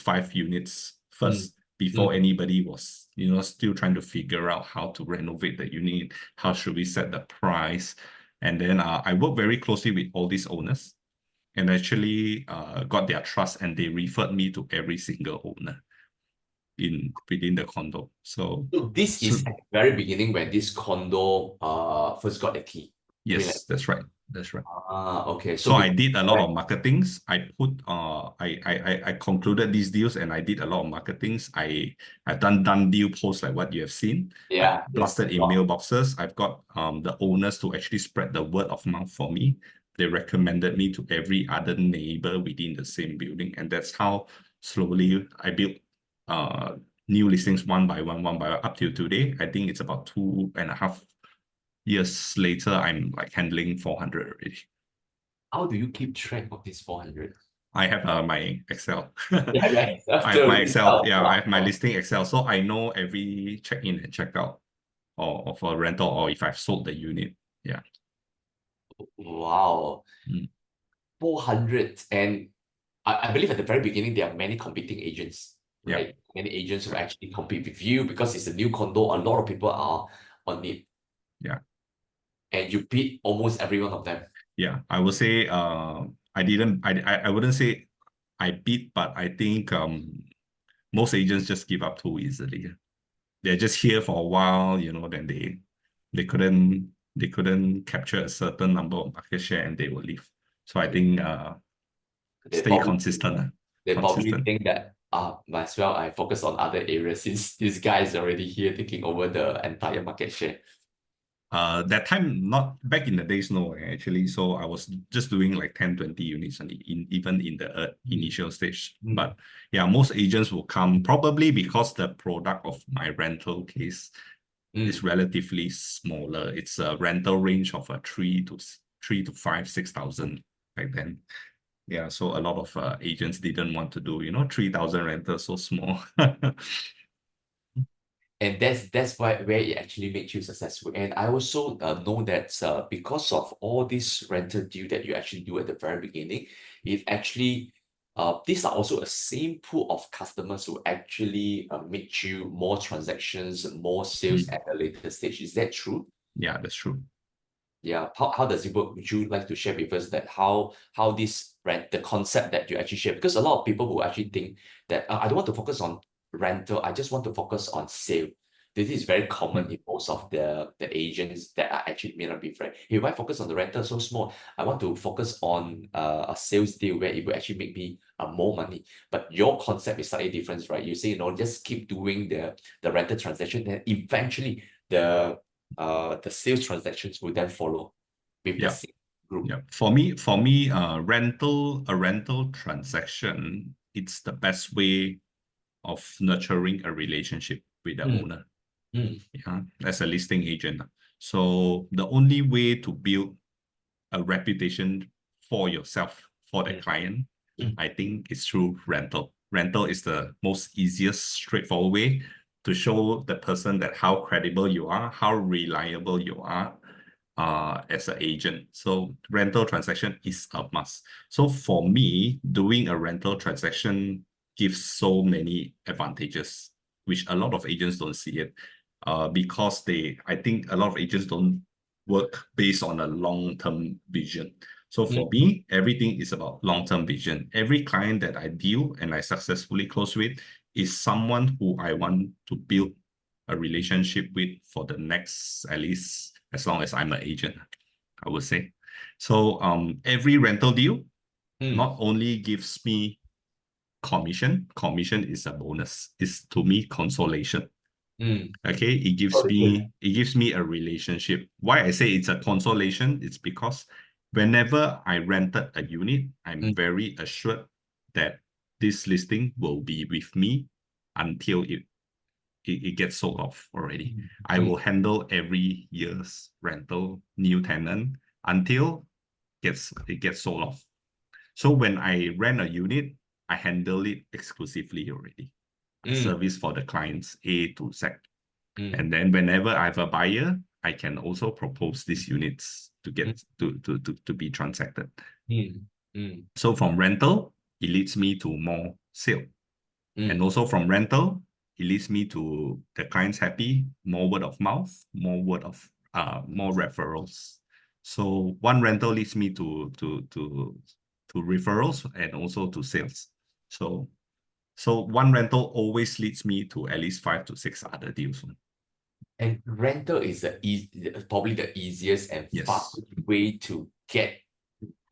5 units first before anybody was still trying to figure out how to renovate the unit, how should we set the price. And then I work very closely with all these owners and actually got their trust, and they referred me to every single owner within the condo. So This is at the very beginning when this condo first got the key. I mean, like, yes, that's right. That's right. okay. So I did a lot of marketings. I concluded these deals, and I did a lot of marketings. I've done deal posts like what you have seen. I blasted in mailboxes. I've got the owners to actually spread the word of mouth for me. They recommended me to every other neighbor within the same building, and that's how slowly I built new listings one by one up till today. I think it's about 2.5 years later, I'm like handling 400 already. How do you keep track of this 400? I have my Excel. Yeah, right. I have my Excel. Yeah, I have my listing Excel. So I know every check-in and check-out of a rental, or if I've sold the unit. Yeah. Wow. 400. And I believe at the very beginning, there are many competing agents, right? Yeah. Many agents who actually compete with you because it's a new condo. A lot of people are on it. Yeah. And you beat almost every one of them. Yeah. I would say I wouldn't say I beat, but I think most agents just give up too easily. They're just here for a while, then they couldn't capture a certain number of market share, and they will leave. So I think stay consistent. They probably Consistent. think that might as well I focus on other areas since this guy is already here taking over the entire market share. That time, not back in the days, no, actually. So I was just doing like 10, 20 units even in the initial stage. But yeah, most agents will come probably because the product of my rental case is relatively smaller. It's a rental range of a 3 to 5, 6,000 back then. Yeah, so a lot of agents didn't want to do 3,000 rentals, so small. And that's where it actually makes you successful. And I also know that because of all this rental deal that you actually do at the very beginning, it actually these are also a same pool of customers who actually make you more transactions, more sales at a later stage. Is that true? Yeah, that's true. Yeah. How does it work? Would you like to share with us that how this rent, the concept that you actually share? Because a lot of people who actually think that I don't want to focus on rental, I just want to focus on sale. This is very common in most of the agents that are actually may not be frank. Hey, why focus on the rental so small? I want to focus on a sales deal where it will actually make me more money. But your concept is slightly different, right? You say, just keep doing the rental transaction, then eventually the sales transactions will then follow with the Yeah. same group. Yeah. For me, a rental transaction, it's the best way of nurturing a relationship with the owner. Yeah, as a listing agent. So the only way to build a reputation for yourself, for the client, I think is through rental. Rental is the most easiest, straightforward way to show the person that how credible you are, how reliable you are as an agent. So rental transaction is a must. So for me, doing a rental transaction gives so many advantages, which a lot of agents don't see it. Because I think a lot of agents don't work based on a long-term vision. So for me, everything is about long-term vision. Every client that I deal and I successfully close with is someone who I want to build a relationship with for the next, at least as long as I'm an agent, I would say. So every rental deal not only gives me commission is a bonus. It's to me consolation. Okay, it gives me a relationship. Why I say it's a consolation, it's because whenever I rented a unit, I'm very assured that this listing will be with me until it gets sold off already. I will handle every year's rental, new tenant, until it gets sold off. So when I rent a unit, I handle it exclusively already. Service for the clients A to Z. And then whenever I have a buyer, I can also propose these units to get to be transacted. So from rental, it leads me to more sale. And also from rental, it leads me to the clients happy, more word of mouth, more referrals. So one rental leads me to referrals and also to sales. So one rental always leads me to at least 5 to 6 other deals. And rental is probably the easiest and fastest way to get,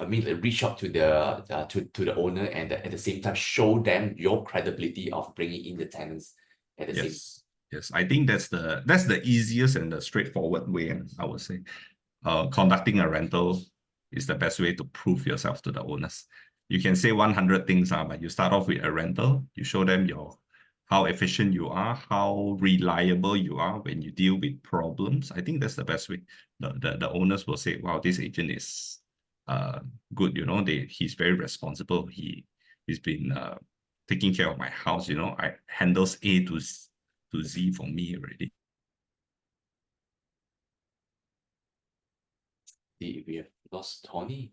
reach out to the owner and at the same time show them your credibility of bringing in the tenants at the same. Yes, I think that's the easiest and the straightforward way, I would say. Conducting a rental is the best way to prove yourself to the owners. You can say 100 things, but you start off with a rental, you show them how efficient you are, how reliable you are when you deal with problems. I think that's the best way. The owners will say, wow, this agent is good, he's very responsible. He's been taking care of my house, I handles A to Z for me already. We have lost Tony.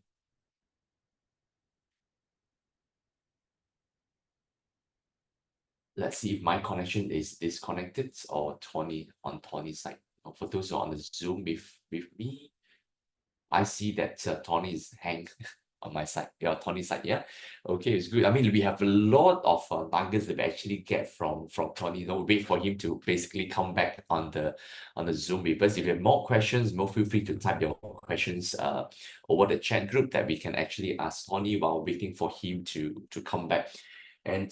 Let's see if my connection is disconnected or on Tony's side. For those who are on the Zoom with me, I see that Tony is hanged on my side. Yeah, Tony's side. Yeah, okay, it's good. We have a lot of nuggets that we actually get from Tony. Wait for him to basically come back on the Zoom with us. If you have more questions, feel free to type your questions over the chat group that we can actually ask Tony while waiting for him to come back. And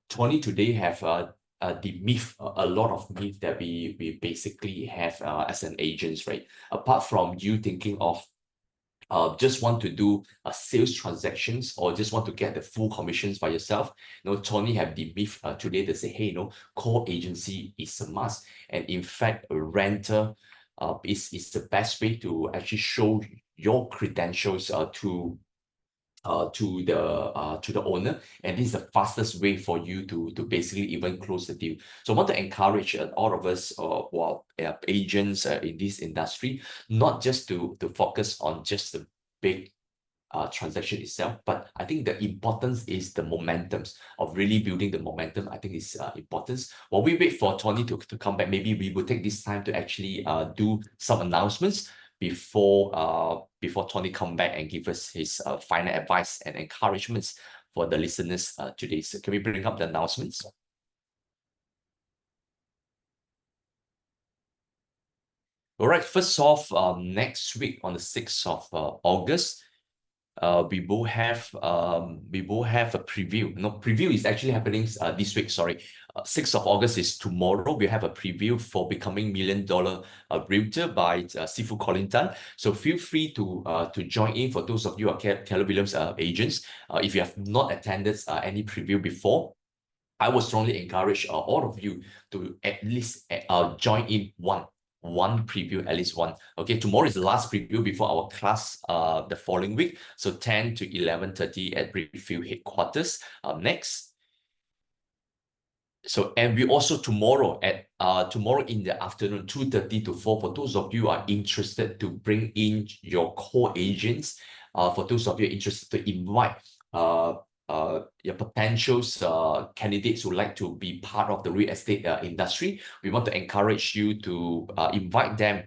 Tony today have the myth, a lot of myth that we basically have as an agent, right? Apart from you thinking of just want to do sales transactions or just want to get the full commissions by yourself, Tony have the myth today to say, hey, core agency is a must. And in fact, a renter is the best way to actually show your credentials to the owner, and this is the fastest way for you to basically even close the deal. So I want to encourage all of us agents in this industry, not just to focus on just the big transaction itself. But I think the importance is the momentums of really building the momentum. I think is importance. While we wait for Tony to come back, maybe we will take this time to actually do some announcements before Tony come back and give us his final advice and encouragements for the listeners today. So can we bring up the announcements? All right, first off, next week on the 6th of August, we will have a preview. No, preview is actually happening this week. Sorry, 6th of August is tomorrow. We have a preview for becoming $1 Million Realtor by Sifu Colin Tan. So feel free to join in for those of you who are Keller Williams agents. If you have not attended any preview before, I would strongly encourage all of you to at least join in one preview, at least one. Okay, tomorrow is the last preview before our class the following week. So 10 to 11:30 at Reapfield headquarters next. So, and we also tomorrow in the afternoon, 2:30 to 4, for those of you who are interested to bring in your co-agents, for those of you interested to invite your potential candidates who like to be part of the real estate industry, we want to encourage you to invite them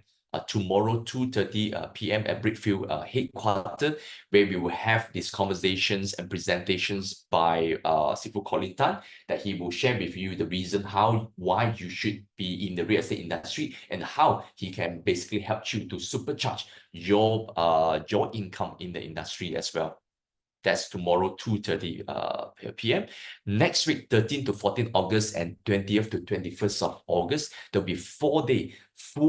tomorrow, 2:30 p.m. at Reapfield headquarters, where we will have these conversations and presentations by Sifu Colin Tan, that he will share with you the reason why you should be in the real estate industry, and how he can basically help you to supercharge your income in the industry as well. That's tomorrow, 2:30 p.m. Next week, 13th to 14th August and 20th to 21st of August, there'll be full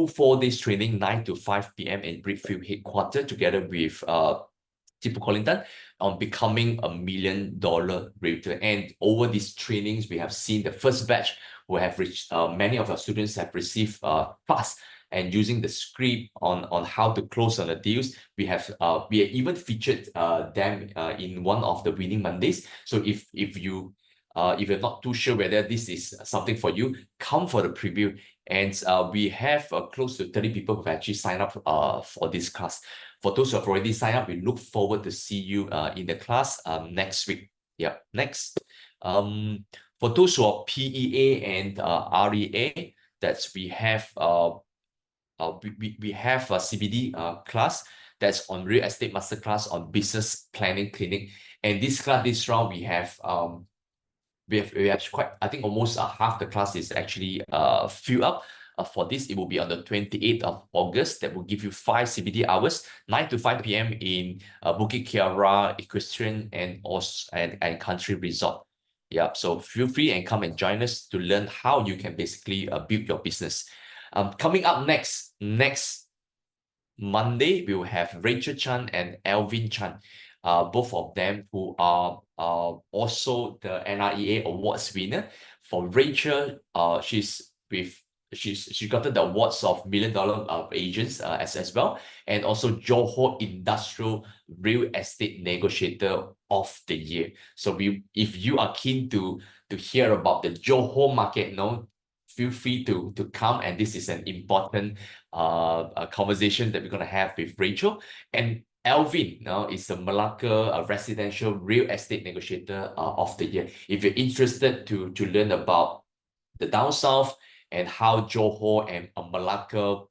4 days training, 9 to 5 p.m. in Reapfield headquarters, together with Sifu Colin Tan, on becoming $1 Million Realtor. And over these trainings, we have seen the first batch who have reached, many of our students have received fast and using the script on how to close on the deals. We have even featured them in one of the Winning Mondays. So if you're not too sure whether this is something for you, come for the preview. And we have close to 30 people who actually signed up for this class. For those who have already signed up, we look forward to see you in the class next week. Yeah, next. For those who are PEA and REA, that's we have a CBD class that's on Real Estate Masterclass on Business Planning Clinic. And this class, this round, we have quite, I think almost half the class is actually filled up. For this, it will be on the 28th of August. That will give you 5 CBD hours, 9 to 5 p.m. in Bukit Kiara, Equestrian, and Country Resort. Yeah, so feel free and come and join us to learn how you can basically build your business. Coming up next Monday, we will have Rachel Chan and Alvin Chan, both of them who are also the MIEA awards winner. For Rachel, she got the awards of $1 Million agents as well, and also Johor Industrial Real Estate Negotiator of the Year. So if you are keen to hear about the Johor market, feel free to come, and this is an important conversation that we're going to have with Rachel. And Alvin is the Malacca Residential Real Estate Negotiator of the Year. If you're interested to learn about the down south and how Johor and Malacca,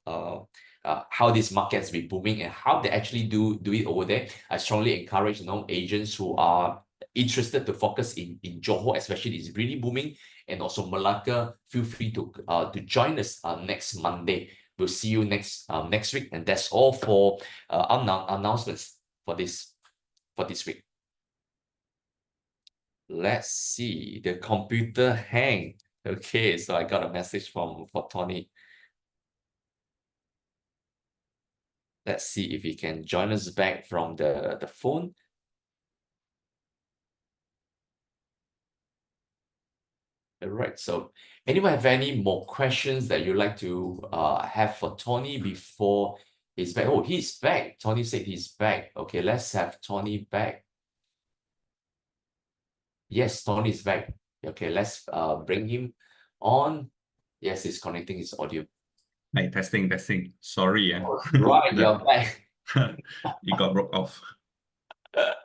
how this market has been booming and how they actually do it over there, I strongly encourage agents who are interested to focus in Johor, especially it's really booming, and also Malacca. Feel free to join us next Monday. We'll see you next week, and that's all for announcements for this week. Let's see, the computer hang. Okay, so I got a message for Tony. Let's see if he can join us back from the phone. All right, so anyone have any more questions that you'd like to have for Tony before he's back? Oh, he's back. Tony said he's back. Okay, let's have Tony back. Yes, Tony's back. Okay, let's bring him on. Yes, he's connecting his audio. Hi, testing. Sorry. Right, you're back. It got broke off.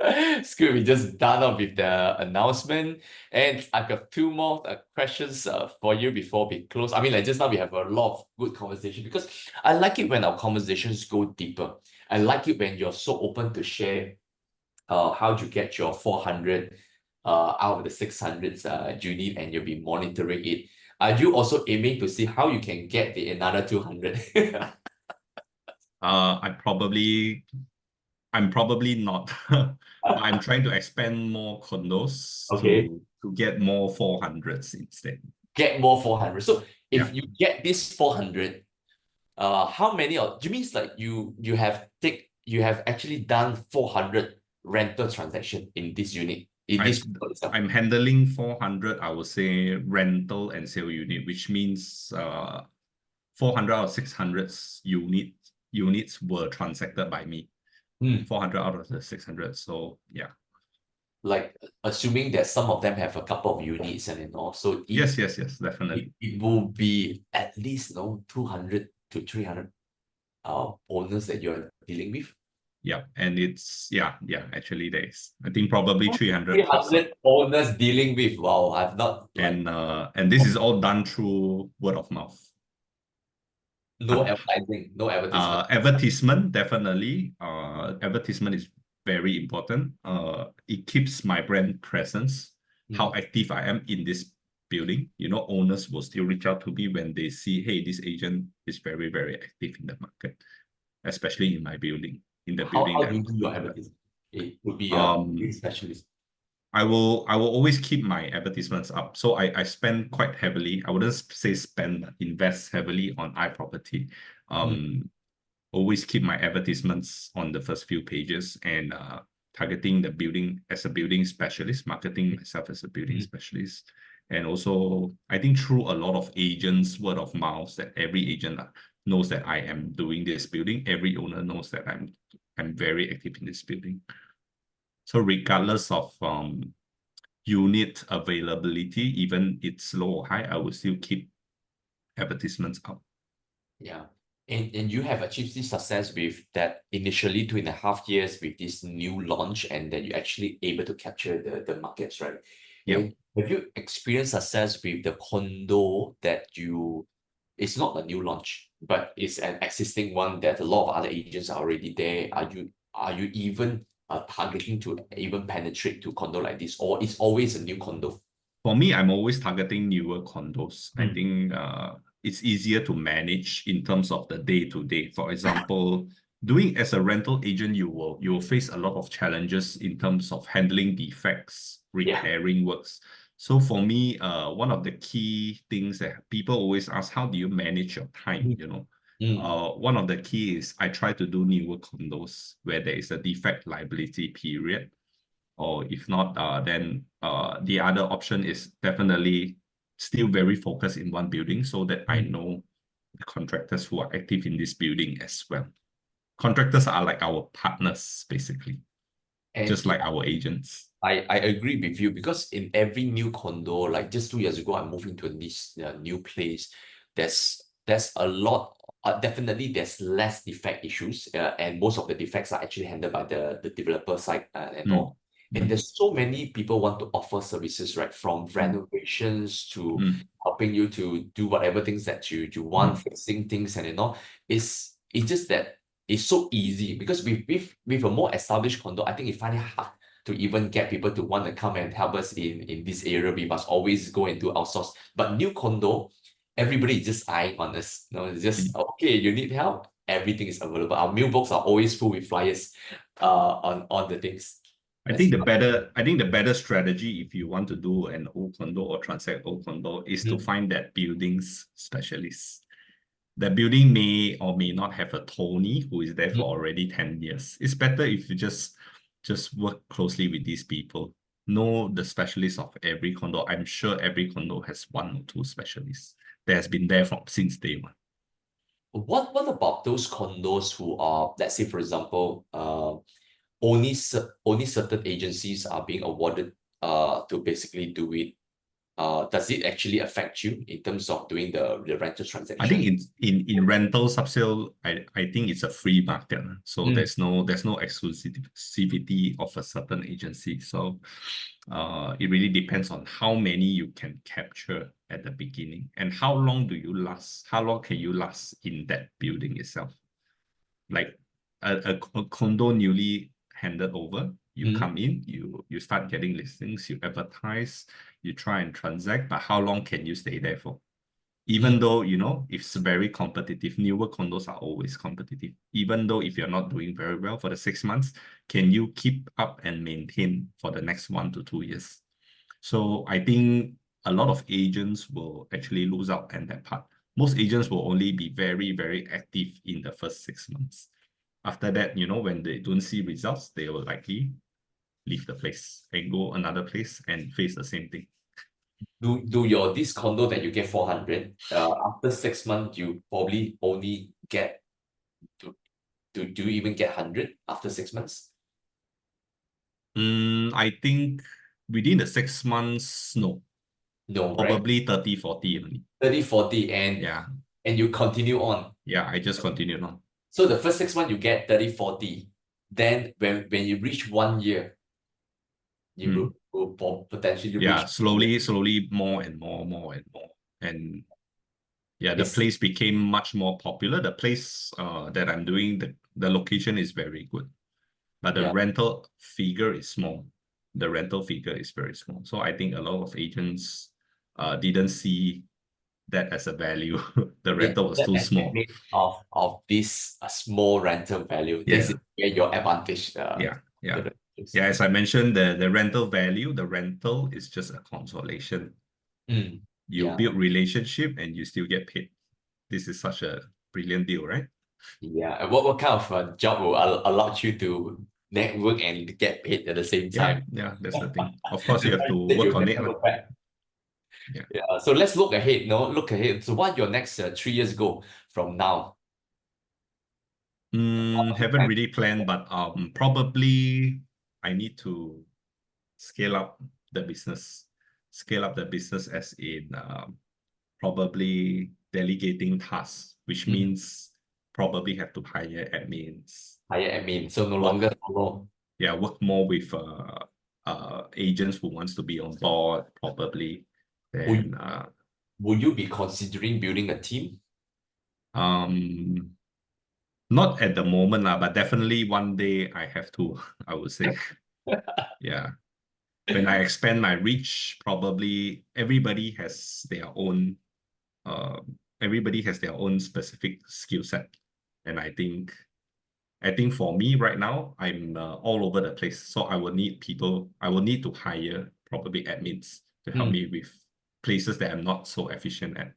It's good. We just done off with the announcement, and I've got two more questions for you before we close. I mean, like just now we have a lot of good conversation because I like it when our conversations go deeper. I like it when you're so open to share how you get your 400 out of the 600s unit, and you'll be monitoring it. Are you also aiming to see how you can get the another 200? I'm probably not. But I'm trying to expand more condos Okay. to get more 400s instead. Get more 400. So if Yeah. you get this 400, how many of you means like you have actually done 400 rental transaction in this unit, in this condo itself? I'm handling 400, I would say, rental and sale unit, which means 400 out of 600 units were transacted by me. 400 out of the 600. So yeah. Like assuming that some of them have a couple of units and all, so Yes, definitely. it will be at least 200 to 300 owners that you're dealing with. Yeah, and it's actually there is. I think probably 300 tops. 300 owners dealing with. Wow, I've not like And this is all done through word of mouth. no advertising, no advertisement. Advertisement, definitely. Advertisement is very important. It keeps my brand presence, how active I am in this building. Owners will still reach out to me when they see, hey, this agent is very, very active in the market, especially in my building, in the building How that do you I'm do your talking about. advertising? It would be a specialist. I will always keep my advertisements up. So I spend quite heavily. I wouldn't say spend, but invest heavily on iProperty. Always keep my advertisements on the first few pages, and targeting the building as a building specialist, marketing myself as a building specialist. And also, I think through a lot of agents, word of mouth, that every agent knows that I am doing this building. Every owner knows that I'm very active in this building. So regardless of unit availability, even it's low or high, I will still keep advertisements up. Yeah. And you have achieved this success with that initially 2.5 years with this new launch, and then you actually able to capture the markets, right? Yeah. And have you experienced success with the condo that it's not a new launch, but it's an existing one that a lot of other agents are already there? Are you even targeting to even penetrate to condo like this, or it's always a new condo? For me, I'm always targeting newer condos. I think it's easier to manage in terms of the day-to-day. For example, doing as a rental agent, you will face a lot of challenges in terms of handling defects, repairing works. So for me, one of the key things that people always ask, how do you manage your time? One of the key is I try to do newer condos where there is a defect liability period. Or if not, then the other option is definitely still very focused in one building, so that I know the contractors who are active in this building as well. Contractors are like our partners, basically, And just like our agents. I agree with you, because in every new condo, like just 2 years ago, I moved into this new place. There's a lot. Definitely, there's less defect issues, and most of the defects are actually handled by the developer side and all. And there's so many people want to offer services, right? From renovations to helping you to do whatever things that you want, fixing things and It's just that it's so easy, because with a more established condo, I think you find it hard to even get people to want to come and help us in this area. We must always go and do outsource. But new condo, everybody is just eyeing on us. It's just okay, you need help, everything is available. Our mailbox are always full with flyers on the things. I think the better strategy, if you want to do an old condo or transact old condo, is to find that building's specialist. The building may or may not have a Tony who is there for already 10 years. It's better if you just work closely with these people. Know the specialists of every condo. I'm sure every condo has one or two specialists that has been there since day one. What about those condos who are, let's say, for example, only certain agencies are being awarded to basically do it does it actually affect you in terms of doing the rental transaction? I think in rental subsale, I think it's a free market. So there's no exclusivity of a certain agency. So it really depends on how many you can capture at the beginning and how long do you last? How long can you last in that building itself? Like a condo newly handed over, you come in, you start getting listings, you advertise, you try and transact, but how long can you stay there for? Even though, it's very competitive, newer condos are always competitive. Even though if you're not doing very well for the 6 months, can you keep up and maintain for the next 1 to 2 years? So I think a lot of agents will actually lose out on that part. Most agents will only be very, very active in the first 6 months. After that, when they don't see results, they will likely leave the place and go another place and face the same thing. Do this condo that you get 400, after 6 months, you probably only get do you even get 100 after 6 months? I think within the 6 months, no. No, right? Probably 30, 40 only. 30, 40, and Yeah. and you continue on. Yeah, I just continued on. So the first 6 months you get 30, 40. Then when you reach 1 year, you will potentially reach slowly more and more, more and more. And yeah, the place became much more popular. The place that I'm doing, the location is very good. But the rental figure is small. The rental figure is very small. So I think a lot of agents didn't see that as a value. The rental was too small. Of this small rental value. Yeah. This is where your advantage. Yeah. As I mentioned, the rental value, the rental is just a consolation. You build relationship and you still get paid. This is such a brilliant deal, right? Yeah. And what kind of job will allow you to network and get paid at the same time? Yeah, that's the thing. Of course, you have to work on it. Yeah. So let's look ahead. Look ahead. So what your next 3 years go from now? Haven't really planned, but probably I need to scale up the business. Scale up the business as in probably delegating tasks, which means probably have to hire admins. Hire admin. So no longer solo. Yeah, work more with agents who wants to be on board, probably. Then would you be considering building a team? Not at the moment, but definitely one day I have to, I would say. Yeah. When I expand my reach, probably everybody has their own specific skill set. And I think for me right now, I'm all over the place. So I will need to hire probably admins to help me with places that I'm not so efficient at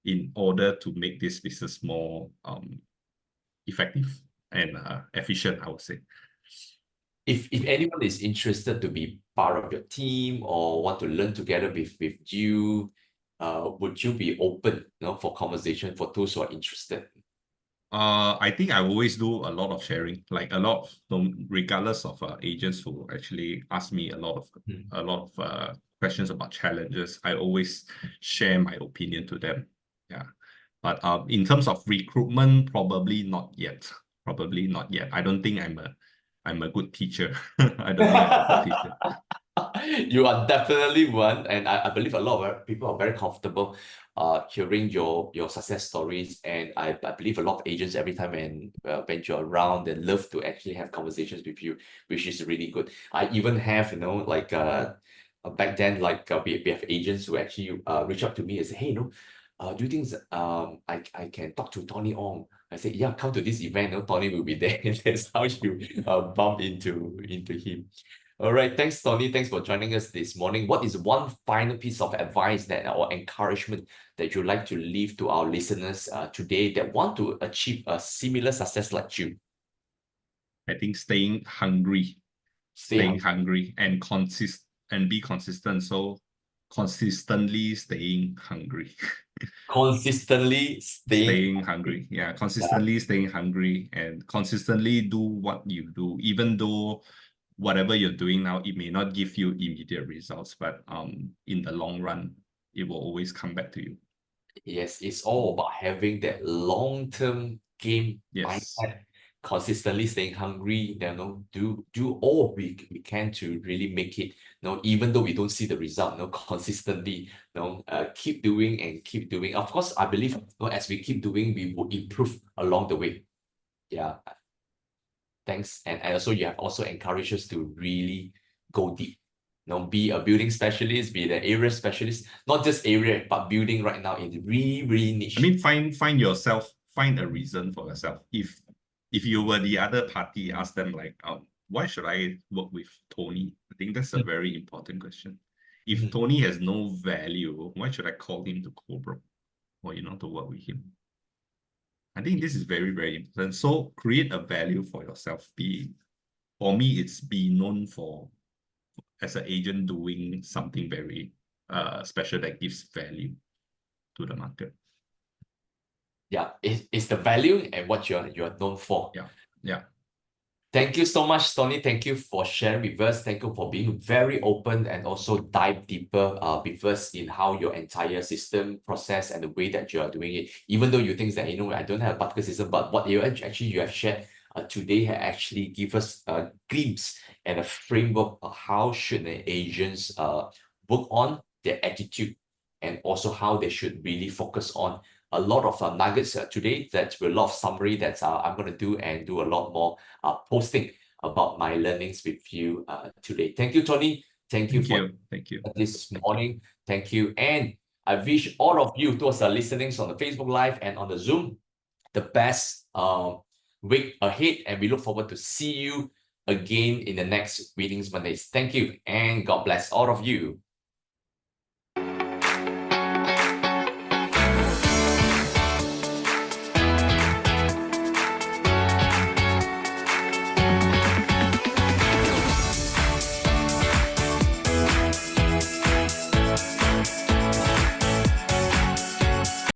in order to make this business more effective and efficient, I would say. If anyone is interested to be part of your team or want to learn together with you, would you be open, for conversation for those who are interested? I think I always do a lot of sharing, like a lot of, regardless of agents who actually ask me a lot of questions about challenges. I always share my opinion to them. Yeah, but in terms of recruitment, probably not yet. Probably not yet. I don't think I'm a good teacher. I don't think I'm a good teacher. You are definitely one, and I believe a lot of people are very comfortable hearing your success stories, and I believe a lot of agents every time when you're around, they love to actually have conversations with you, which is really good. I even have like back then, like we have agents who actually reach out to me and say, hey, do you think I can talk to Tony Ong? I said, yeah, come to this event. Tony will be there. That's how you bump into him. All right, thanks, Tony. Thanks for joining us this morning. What is one final piece of advice or encouragement that you'd like to leave to our listeners today that want to achieve a similar success like you? I think staying hungry, staying hungry and be consistent. So consistently staying hungry. Consistently staying hungry. Yeah, consistently staying hungry and consistently do what you do, even though whatever you're doing now, it may not give you immediate results, but in the long run, it will always come back to you. Yes, it's all about having that long-term game Yes. mindset, consistently staying hungry, do all we can to really make it, even though we don't see the result, consistently, keep doing and keep doing. Of course, I believe, as we keep doing, we will improve along the way. Yeah. Thanks. And also you have also encouraged us to really go deep. Be a building specialist, be the area specialist, not just area, but building right now is really, really niche. I mean, find yourself, find a reason for yourself. If you were the other party, ask them like, why should I work with Tony? I think that's a very important question. If Tony has no value, why should I call him to co-broke or to work with him? I think this is very, very important. So create a value for yourself. For me, it's be known for, as an agent, doing something very special that gives value to the market. Yeah, it's the value and what you're known for. Yeah. Thank you so much, Tony. Thank you for sharing with us. Thank you for being very open and also dive deeper with us in how your entire system process and the way that you are doing it. Even though you think that, I don't have a particular system, but what you have shared today actually give us a glimpse and a framework of how should the agents work on their attitude and also how they should really focus on a lot of nuggets today, that will a lot of summary that I'm going to do and do a lot more posting about my learnings with you today. Thank you, Tony. Thank you for this morning. Thank you. And I wish all of you, those are listening on the Facebook Live and on the Zoom, the best week ahead. And we look forward to see you again in the next Readings Mondays. Thank you and God bless all of you.